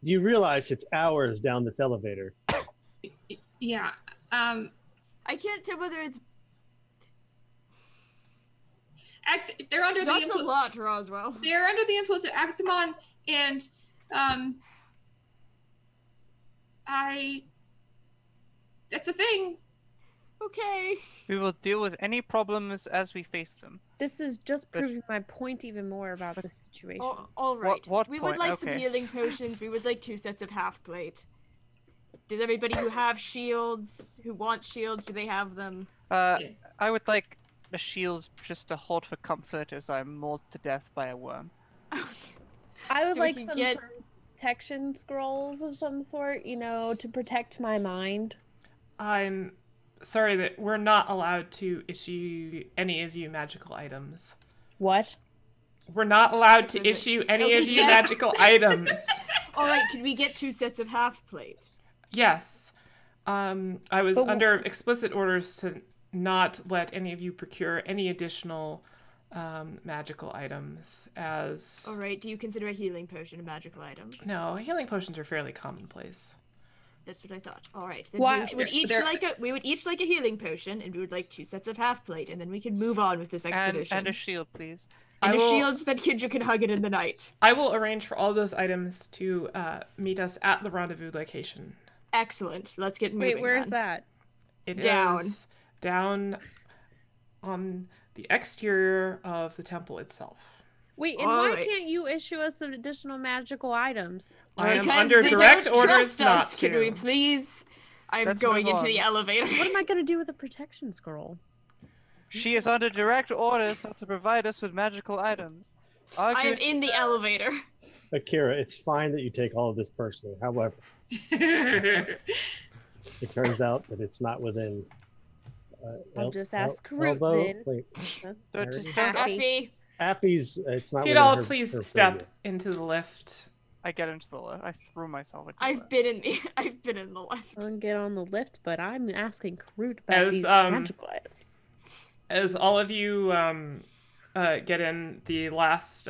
Do you realize it's hours down this elevator? Yeah. I can't tell whether it's... They're under the influence. That's a lot, Roswell. They're under the influence of Agthimon, and that's a thing. Okay. We will deal with any problems as we face them. This is just proving my point even more about the situation. All right. What we point? would like some healing potions. We would like 2 sets of half plate. Does everybody who have shields, who wants shields, do they have them? I would like a shield just to hold for comfort as I'm mauled to death by a worm. I would like some protection scrolls of some sort, you know, to protect my mind. I'm sorry that we're not allowed to issue any of you magical items. What? We're not allowed to issue any of you magical items. All right, can we get 2 sets of half plate? Yes. I was under explicit orders to not let any of you procure any additional magical items as... All right, do you consider a healing potion a magical item? No, healing potions are fairly commonplace. That's what I thought. All right, then we would each like a healing potion, and we would like 2 sets of half plate, and then we can move on with this expedition. And a shield, please. And a shield so that Kindra can hug it in the night. I will arrange for all those items to meet us at the rendezvous location. Excellent. Let's get moving. Wait, where is that? It is down on the exterior of the temple itself. Wait, and why can't you issue us some additional magical items? I am under direct orders not to. Can we please? I'm going into the elevator. What am I going to do with a protection scroll? She is under direct orders not to provide us with magical items. I am in the elevator. Akira, it's fine that you take all of this personally. However, it turns out that it's not within... I'll just ask Root then. Affy's, it's not. If you'd all please step into the lift. I get into the lift. I threw myself into I've been in the lift. I don't get on the lift, but I'm asking Root about these magical items. As all of you get in, the last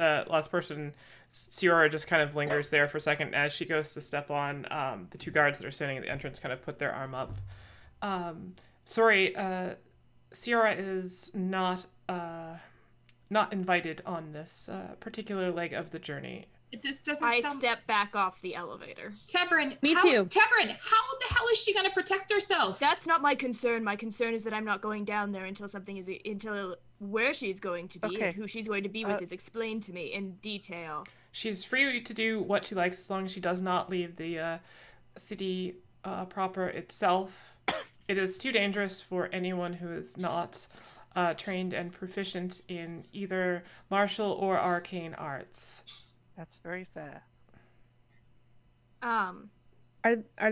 person, Chora, just kind of lingers there for a second as she goes to step on. The 2 guards that are standing at the entrance kind of put their arm up. Sorry, Chora is not invited on this particular leg of the journey. This doesn't I step back off the elevator. Tebrin, Me too. Tebrin, how the hell is she going to protect herself? That's not my concern. My concern is that I'm not going down there until where she's going to be and who she's going to be with is explained to me in detail. She's free to do what she likes as long as she does not leave the city proper itself. It is too dangerous for anyone who is not trained and proficient in either martial or arcane arts. That's very fair. Are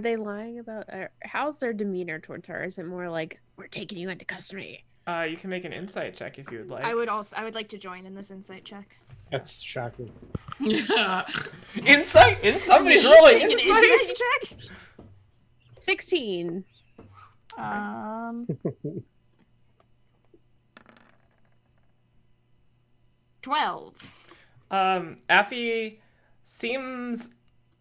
they lying about... how's their demeanor towards her? Is it more like, we're taking you into custody? You can make an insight check if you would like. I would like to join in this insight check. That's shocking. Insight? Somebody's rolling insight check? 16. 12. Affy seems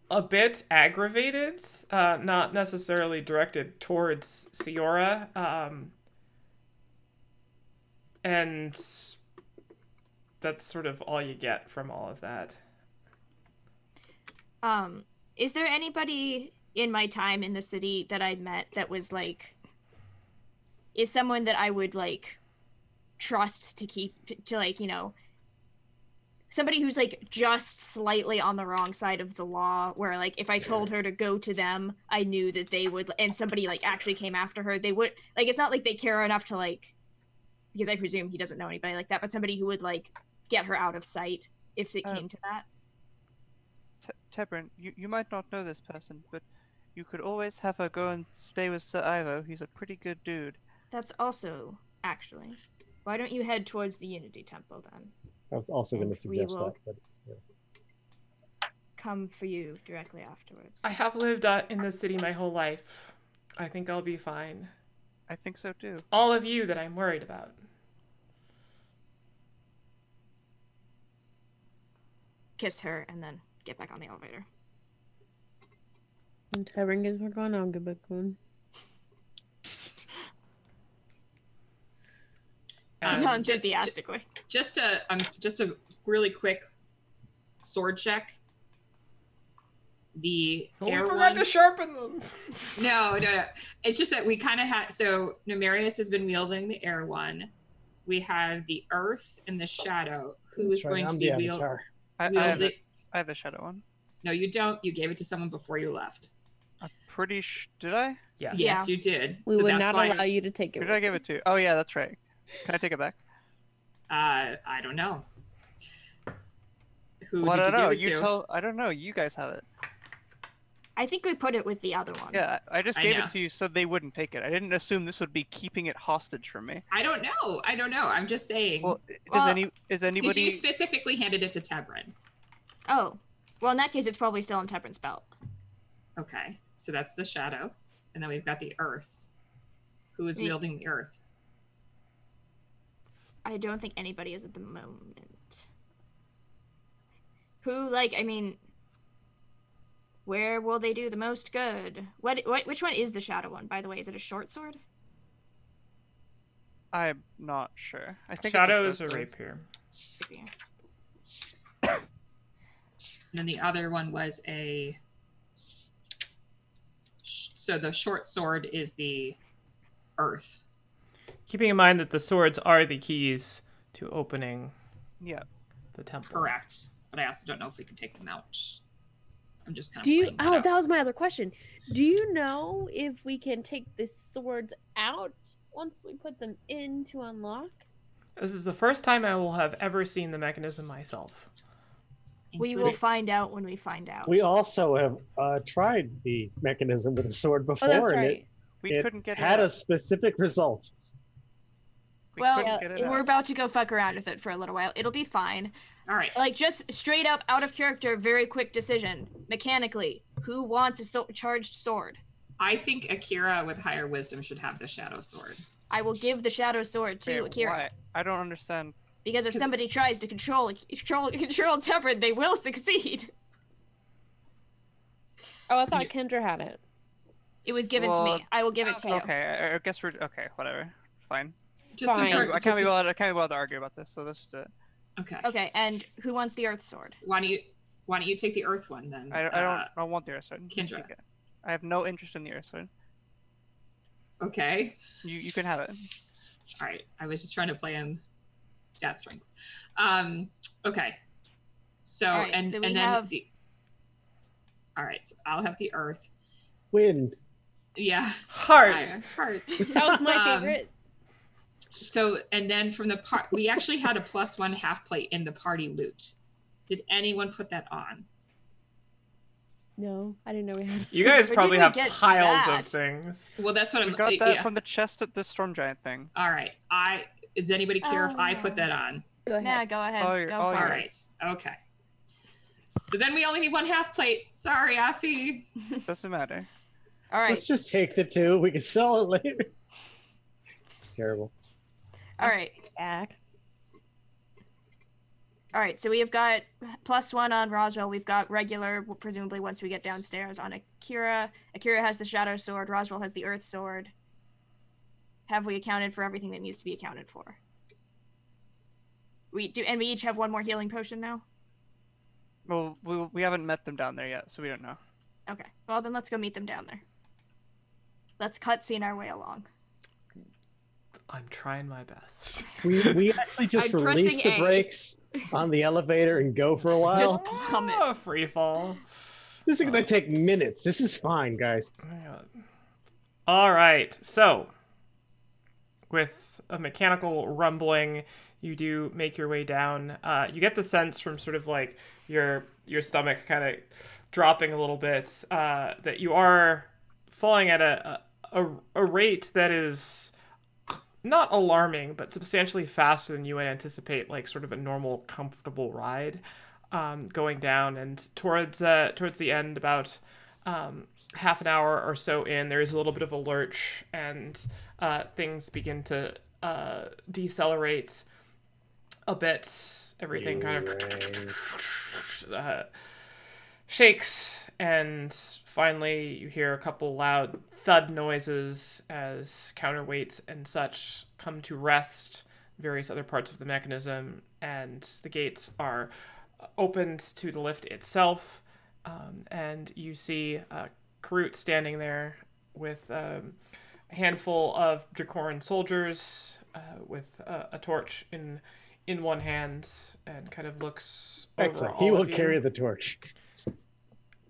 a bit aggravated, not necessarily directed towards Chora, and that's sort of all you get from all of that. Is there anybody in my time in the city that I met that was like, is someone that I would like trust to keep to like, you know, somebody who's like just slightly on the wrong side of the law, where like if I told her to go to them, I knew that they would, and somebody like actually came after her, they would, like, it's not like they care enough to like, because I presume he doesn't know anybody like that, but somebody who would like get her out of sight if it came to that. Tebrin, you might not know this person, but you could always have her go and stay with Sir Ivo. He's a pretty good dude. That's also, actually. Why don't you head towards the Unity Temple then? I was also going to suggest that. But, yeah. come for you directly afterwards. I have lived in this city my whole life. I think I'll be fine. I think so too. All of you that I'm worried about. Kiss her and then get back on the elevator. And Tyrant gets back on, I'll get back on. Not enthusiastically. Just a really quick sword check. The Oh, we air forgot one. to sharpen them. No. It's just that we kind of had. So Nemarius has been wielding the air one. We have the earth and the shadow. Who is That's right, going to I'm be the wielding? Avatar. I have the shadow one. No, you don't. You gave it to someone before you left. I'm pretty did I? Yeah. Yes, you did. We so would that's not why, allow you to take it. Who did I give it to? Oh yeah, that's right. Can I take it back? I don't know. Who Well, I did don't know. you give it to? I don't know. You guys have it. I think we put it with the other one. Yeah, I just I gave know. it to you so they wouldn't take it. I didn't assume this would be keeping it hostage from me. I don't know. I'm just saying. Well, Well, is Because anybody? you specifically handed it to Tebrin. Oh. Well, in that case, it's probably still in Tebrin's belt. Okay, so that's the shadow, and then we've got the earth. Who is Me. wielding the earth? I don't think anybody is at the moment. Who, like, I mean, where will they do the most good? Which one is the shadow one, by the way? Is it a short sword? I'm not sure. I think Shadow it's is a sword. rapier. And then the other one was a. So the short sword is the earth. Keeping in mind that the swords are the keys to opening Yeah. the temple. Correct. But I also don't know if we can take them out. I'm just kind of. Do you? playing that Oh, out. that was my other question. Do you know if we can take the swords out once we put them in to unlock? This is the first time I will have ever seen the mechanism myself. We will find out when we find out. We also have tried the mechanism with the sword before, Oh, that's and right. We it couldn't get had it. a specific result. We Well, couldn't get it we're out. about to go fuck around with it for a little while. It'll be fine. All right. Like, just straight up, out of character, very quick decision. Mechanically, who wants a charged sword? I think Akira with higher wisdom should have the shadow sword. I will give the shadow sword to Wait, Akira. why? I don't understand. Because if somebody tries to control Tebrin, they will succeed. Oh, I thought Kendra had it. It was given to Well, me. I will give it to you. Okay, I guess we're okay. Whatever, fine. Just in Fine. terms. I can't be allowed to argue about this, so let's just do it. Okay. Okay, and who wants the earth sword? Why don't you take the earth one then? I don't want the Earth Sword. Kendra. Take it. I have no interest in the Earth Sword. Okay. You can have it. All right. I was just trying to play him stat strengths. Okay. So All right, and so we and then have- the. All right. So I'll have the earth. Wind. Yeah. Heart. Heart. That was my Um, favorite. So and then from the part we actually had a +1 half plate in the party loot. Did anyone put that on? No, I didn't know we had. You guys Where probably did we have get piles that? of things. Well, that's what We I'm. got that yeah. from the chest at the Storm Giant thing. All right. Does anybody care if Oh, I yeah. put that on? Go ahead. Yeah, go ahead. Oh, you're- go oh, for All it. right. Okay. So then we only need 1 half plate. Sorry, Afi. Doesn't matter. All right. Let's just take the 2. We can sell it later. It's terrible. All right. Back. All right. So we have got +1 on Roswell. We've got regular, presumably once we get downstairs, on Akira. Akira has the shadow sword. Roswell has the earth sword. Have we accounted for everything that needs to be accounted for? We do, and we each have 1 more healing potion now. Well, we haven't met them down there yet, so we don't know. Okay. Well, then let's go meet them down there. Let's cutscene our way along. I'm trying my best. We actually just I'm release pressing the A. brakes on the elevator and go for a while. Just plummet. Ah, free fall. This is gonna take minutes. This is fine, guys. Oh my God. All right. So, with a mechanical rumbling, you do make your way down. You get the sense from sort of like your stomach kind of dropping a little bit that you are falling at a rate that is not alarming, but substantially faster than you would anticipate, like sort of a normal, comfortable ride. going down, and towards the end, about half an hour or so in, there is a little bit of a lurch, and things begin to decelerate a bit. Everything kind of shakes, and finally you hear a couple loud thud noises as counterweights and such come to rest in various other parts of the mechanism, and the gates are opened to the lift itself, and you see Karut standing there with a handful of Drakoran soldiers with a torch in one hand, and kind of looks over Excellent. all He will of you. carry the torch.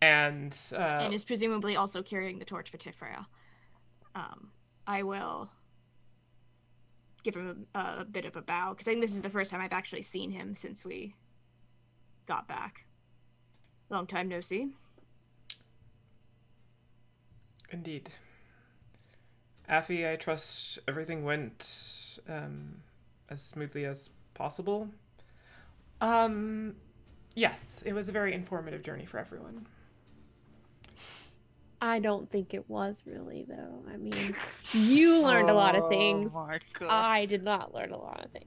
And is presumably also carrying the torch for Tifreya. I will give him a bit of a bow, because I think this is the first time I've actually seen him since we got back. Long time no see. Indeed. Affy, I trust everything went as smoothly as possible. Yes, it was a very informative journey for everyone. I don't think it was really, though. I mean, you learned a lot of things. Oh my god. I did not learn a lot of things.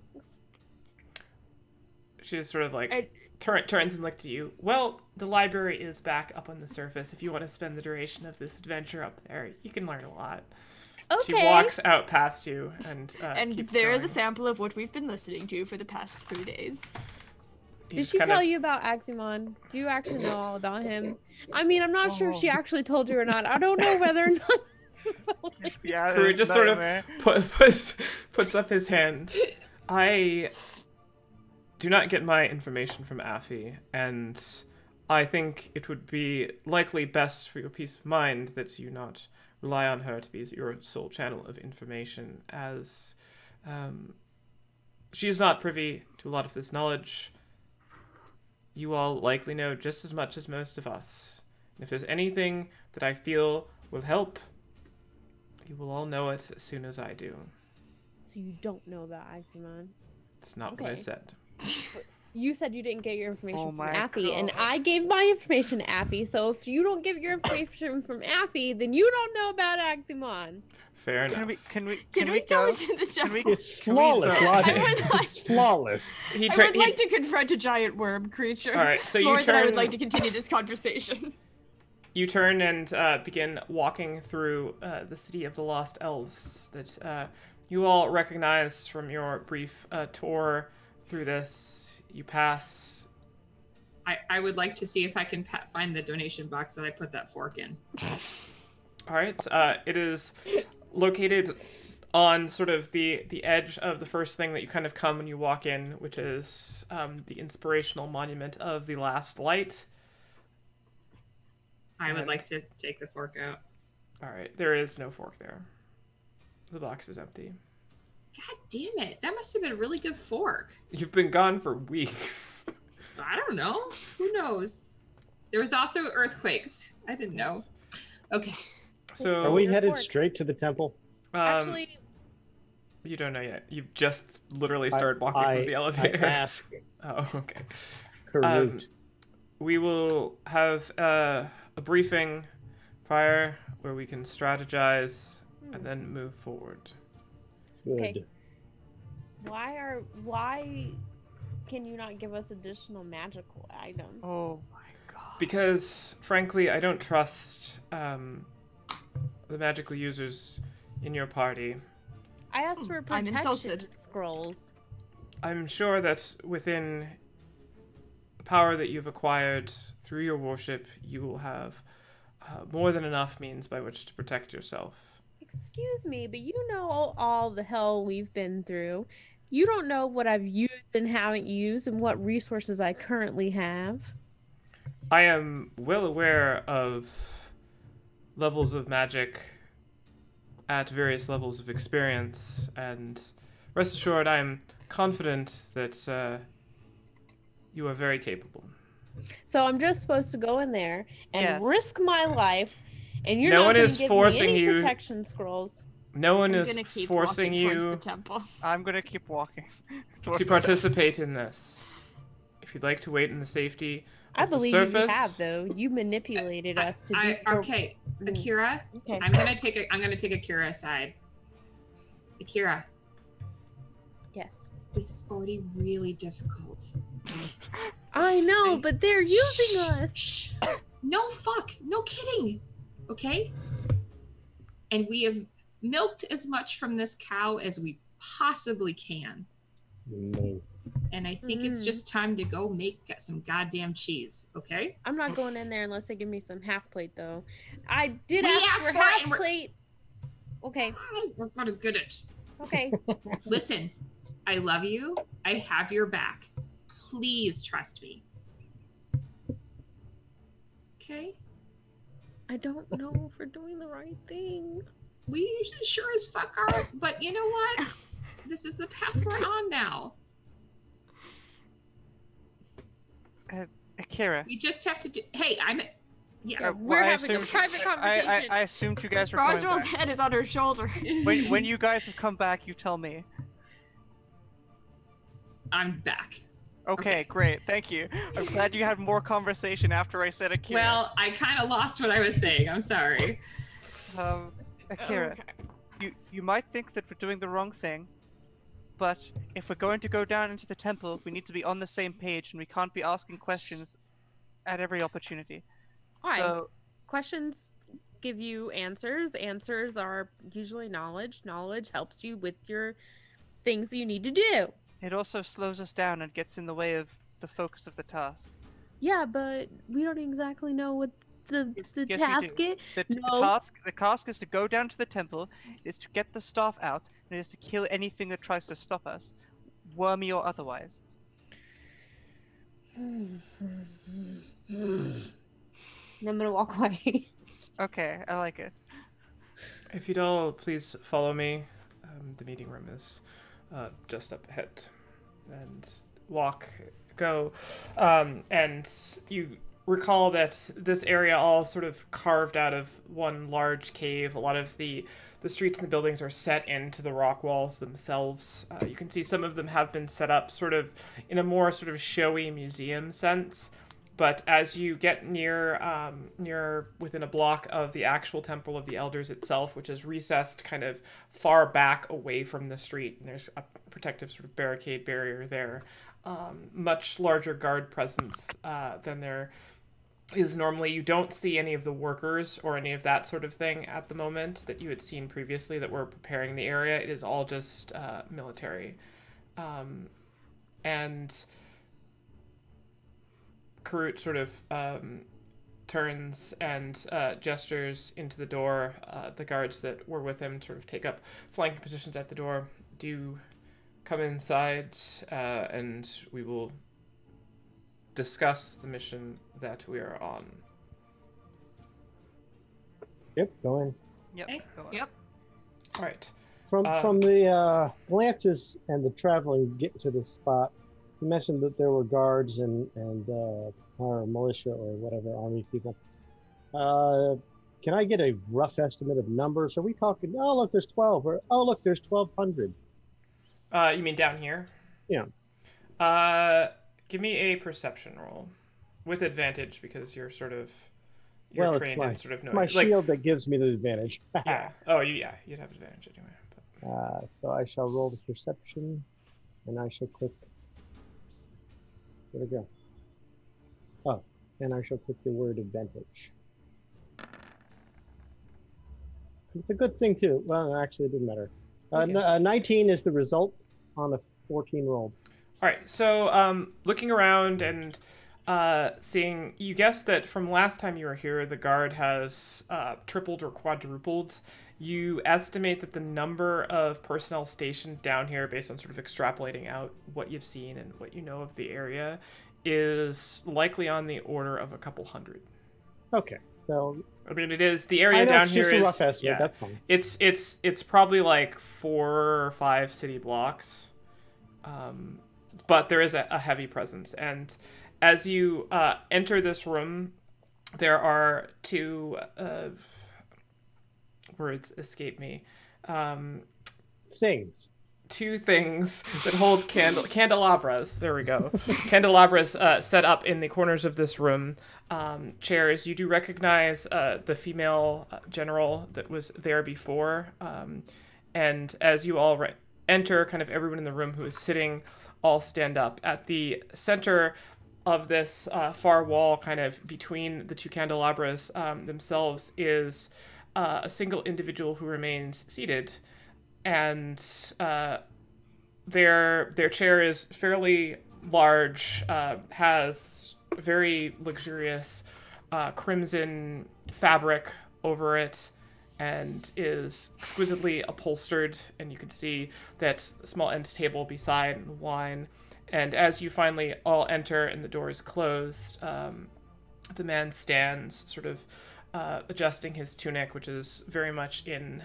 She just sort of like turns and looks at you. Well, the library is back up on the surface. If you want to spend the duration of this adventure up there, you can learn a lot. Okay. She walks out past you and keeps there is a going. sample of what we've been listening to for the past 3 days. Did she tell you about Aximon? Do you actually know all about him? I mean, I'm not sure if she actually told you or not. I don't know whether or not. Yeah, Karut just sort of puts up his hand. I do not get my information from Affy, and I think it would be likely best for your peace of mind that you not rely on her to be your sole channel of information, as she is not privy to a lot of this knowledge. You all likely know just as much as most of us. And if there's anything that I feel will help, you will all know it as soon as I do. So you don't know about Aximon? It's not what I said. You said you didn't get your information from my Affy, and God. I gave my information to Affy. So if you don't give your information from Affy, then you don't know about Aximon. Fair enough. Can we go go? to the temple? It's flawless logic. It's flawless. He I would like to confront a giant worm creature. All right, so you more than I would turn- like to continue this conversation. You turn and begin walking through the city of the Lost Elves that you all recognize from your brief tour through this. You pass. I would like to see if I can find the donation box that I put that fork in. All right. It is located on sort of the edge of the first thing that you kind of come when you walk in, which is the inspirational monument of the Last Light. I would like to take the fork out. All right. There is no fork there. The box is empty. God damn it. That must have been a really good fork. You've been gone for weeks. I don't know. Who knows? There was also earthquakes. I didn't know. Okay. So Are we Your headed fork. straight to the temple? Actually, you don't know yet. You've just literally started walking from the elevator. I ask Oh, okay. Karut. We will have a briefing prior where we can strategize and then move forward. Good. okay. Why can you not give us additional magical items? Oh my god. Because, frankly, I don't trust the magical users in your party. I asked for I'm protection insulted. scrolls. I'm sure that within the power that you've acquired through your worship, you will have more than enough means by which to protect yourself. Excuse me, but you know all the hell we've been through. You don't know what I've used and haven't used and what resources I currently have. I am well aware of levels of magic at various levels of experience, and rest assured I am confident that you are very capable. So I'm just supposed to go in there and Yes. risk my life, and you're No not one going is to give forcing me any you- protection scrolls. No one I'm is gonna keep forcing walking towards you the temple. I'm gonna keep walking. to participate in this. if you'd like to wait in the safety I of the believe surface. you have, though. You manipulated us to do. Okay, Akira. Okay. I'm gonna take Akira aside. Akira, Yes. this is already really difficult. I know, Okay. but they're using us. Shh. No, no kidding. Okay? And we have milked as much from this cow as we possibly can. No. And I think it's just time to go get some goddamn cheese, okay? I'm not going in there unless they give me some half plate, though. I did We ask asked for for it half and we're- plate. Okay. We're gonna get it. Okay. Listen, I love you. I have your back. Please trust me. Okay? I don't know if we're doing the right thing. We sure as fuck are, but you know what? This is the path we're on now. Akira. We just have to do. Hey, Yeah, Well, we're I having a assumed- private conversation. I assumed you guys were coming Roswell's back. head is on her shoulder. When you guys have come back, you tell me. I'm back. Okay, great. Thank you. I'm glad you had more conversation after I said Akira. Well, I kind of lost what I was saying. I'm sorry. Akira, Okay. you might think that we're doing the wrong thing, but if we're going to go down into the temple, we need to be on the same page, and we can't be asking questions at every opportunity. Why? So, Questions give you answers. Answers are usually knowledge. Knowledge helps you with your things you need to do. it also slows us down and gets in the way of the focus of the task. Yeah, but we don't exactly know what the Yes, the yes, we task do. is. The No. task is to go down to the temple, is to get the staff out, and it is to kill anything that tries to stop us, wormy or otherwise. I'm gonna walk away. Okay, I like it. If you'd all please follow me, the meeting room is just up ahead. And go. And you recall that this area all sort of carved out of one large cave. A lot of the streets and the buildings are set into the rock walls themselves. You can see some of them have been set up sort of in a more sort of showy museum sense. But as you get near within a block of the actual Temple of the Elders itself, which is recessed kind of far back away from the street, and there's a protective sort of barricade barrier there, much larger guard presence than there is normally. You don't see any of the workers or any of that sort of thing at the moment that you had seen previously that were preparing the area. It is all just military. And Karut sort of turns and gestures into the door. The guards that were with him sort of take up flanking positions at the door. Do come inside, and we will discuss the mission that we are on. Yep, go in. Yep. Okay, go on. yep. All right. From the glances and the traveling get to this spot, you mentioned that there were guards and our militia or whatever army people. Can I get a rough estimate of numbers? Are we talking? Oh, look, there's 12. Or oh, look, there's 1,200. You mean down here? Yeah. Give me a perception roll with advantage because you're sort of Well, it's trained my- in sort of It's my knowing. shield that gives me the advantage. Yeah. Oh, you'd have advantage anyway. But... So I shall roll the perception, and I shall click. Where'd it go? Oh, and I shall click the word advantage. It's a good thing too. Well, actually, it didn't matter. Okay. 19 is the result on a 14 roll. All right. So, looking around and seeing, you guessed that from last time you were here, the guard has tripled or quadrupled. You estimate that the number of personnel stationed down here, based on sort of extrapolating out what you've seen and what you know of the area, is likely on the order of a couple hundred. Okay, so I mean, it is the area I know down it's here just is a rough estimate. yeah, That's fine. it's probably like 4 or 5 city blocks, but there is a heavy presence. And as you enter this room, there are 2 words escape me. Things. two things that hold candelabras. There we go. Candelabras set up in the corners of this room. Chairs. You do recognize the female general that was there before. And as you all enter, kind of everyone in the room who is sitting all stand up. At the center of this far wall, kind of between the two candelabras themselves, is a single individual who remains seated. And their chair is fairly large, has very luxurious crimson fabric over it, and is exquisitely upholstered. And you can see that small end table beside the wine. And as you finally all enter and the door is closed, the man stands, sort of adjusting his tunic, which is very much in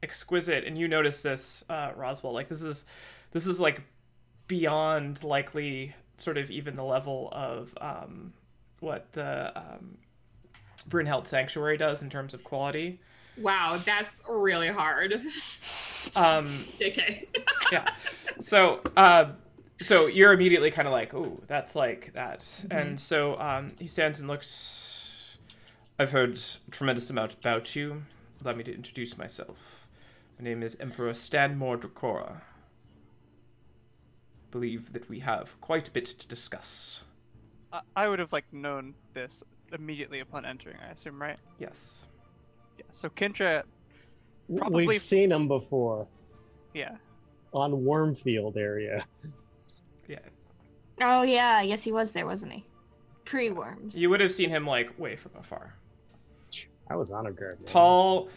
exquisite. And you notice this, Roswell, like this is like beyond likely sort of even the level of what the Brynheld Sanctuary does in terms of quality. Wow, that's really hard. Okay. Yeah. So you're immediately kind of like, oh, that's like that. Mm-hmm. And so he stands and looks. I've heard a tremendous amount about you. Allow me to introduce myself. My name is Emperor Stanmore Dracora. Believe that we have quite a bit to discuss. I would have known this immediately upon entering, I assume, right? Yes. Yeah. So Kindra probably... We've seen him before. Yeah. On Wormfield area. Yeah. Oh yeah, yes he was there, wasn't he? Pre-worms. You would have seen him way from afar. I was on a guard. Man. Tall,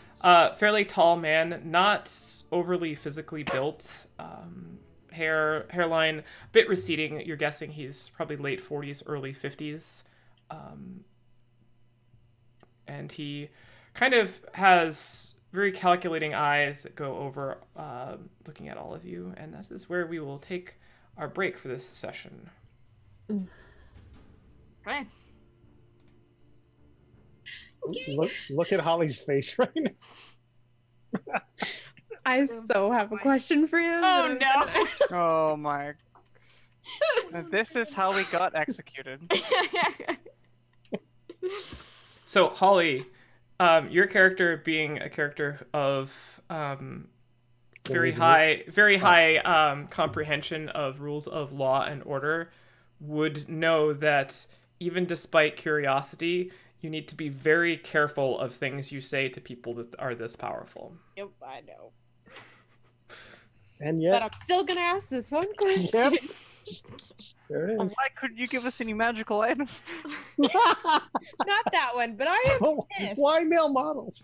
fairly tall man, not overly physically built. Hairline a bit receding. You're guessing he's probably late 40s, early 50s. And he kind of has very calculating eyes that go over looking at all of you. And that is where we will take our break for this session. Okay. Look at Holly's face right now. I so have a question for you. Oh no. Oh my. This is how we got executed. So Holly, your character being a character of very high comprehension of rules of law and order, would know that even despite curiosity, you need to be very careful of things you say to people that are this powerful. Yep, I know. And yet, but I'm still gonna ask this one question. Yep. There it is. Why couldn't you give us any magical items? Not that one, but I am pissed. Why male models?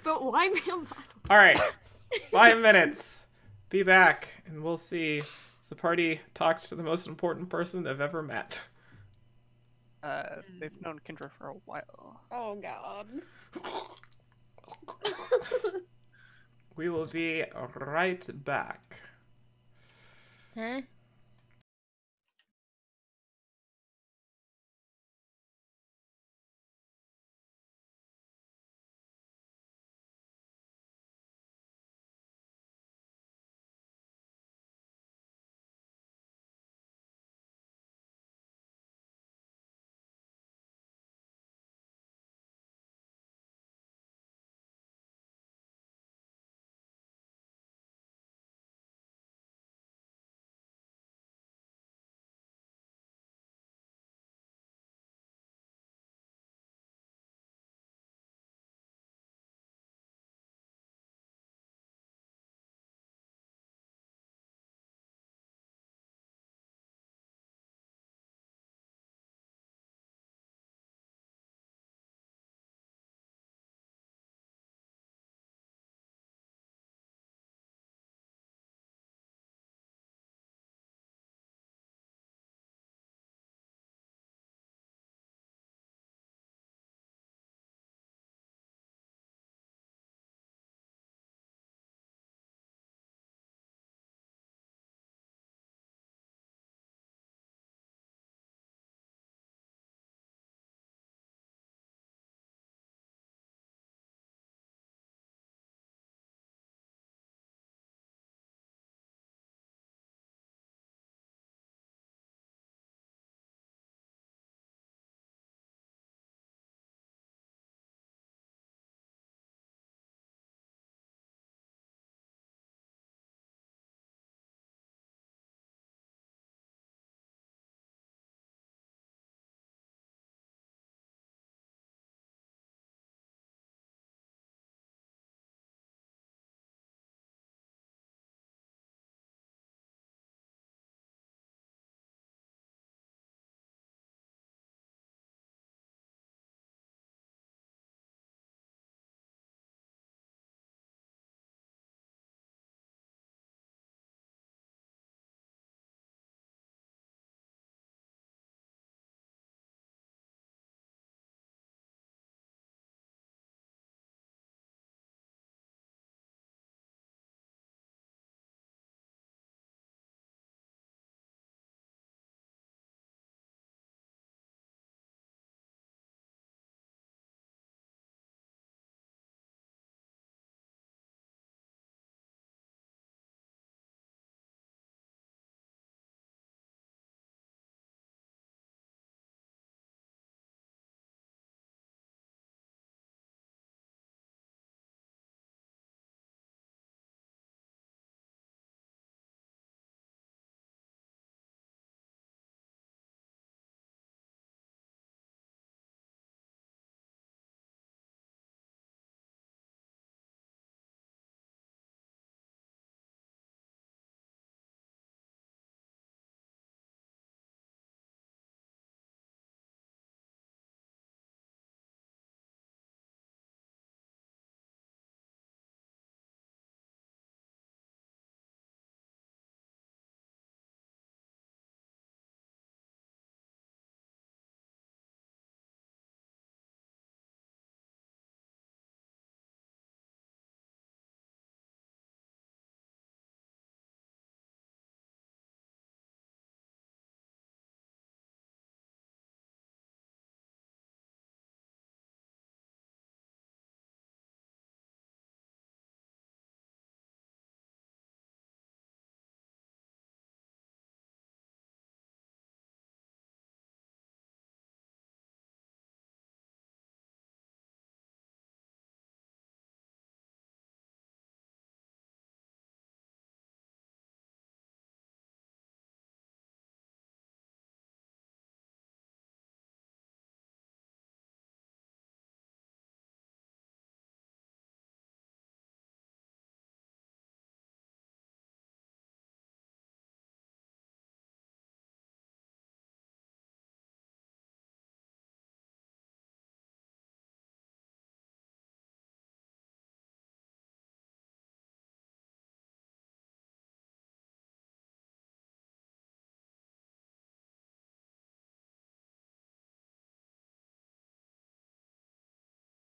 But why male model? All right, 5 minutes. Be back, and we'll see if the party talked to the most important person they've ever met. They've known Kindra for a while. Oh god. We will be right back. Huh?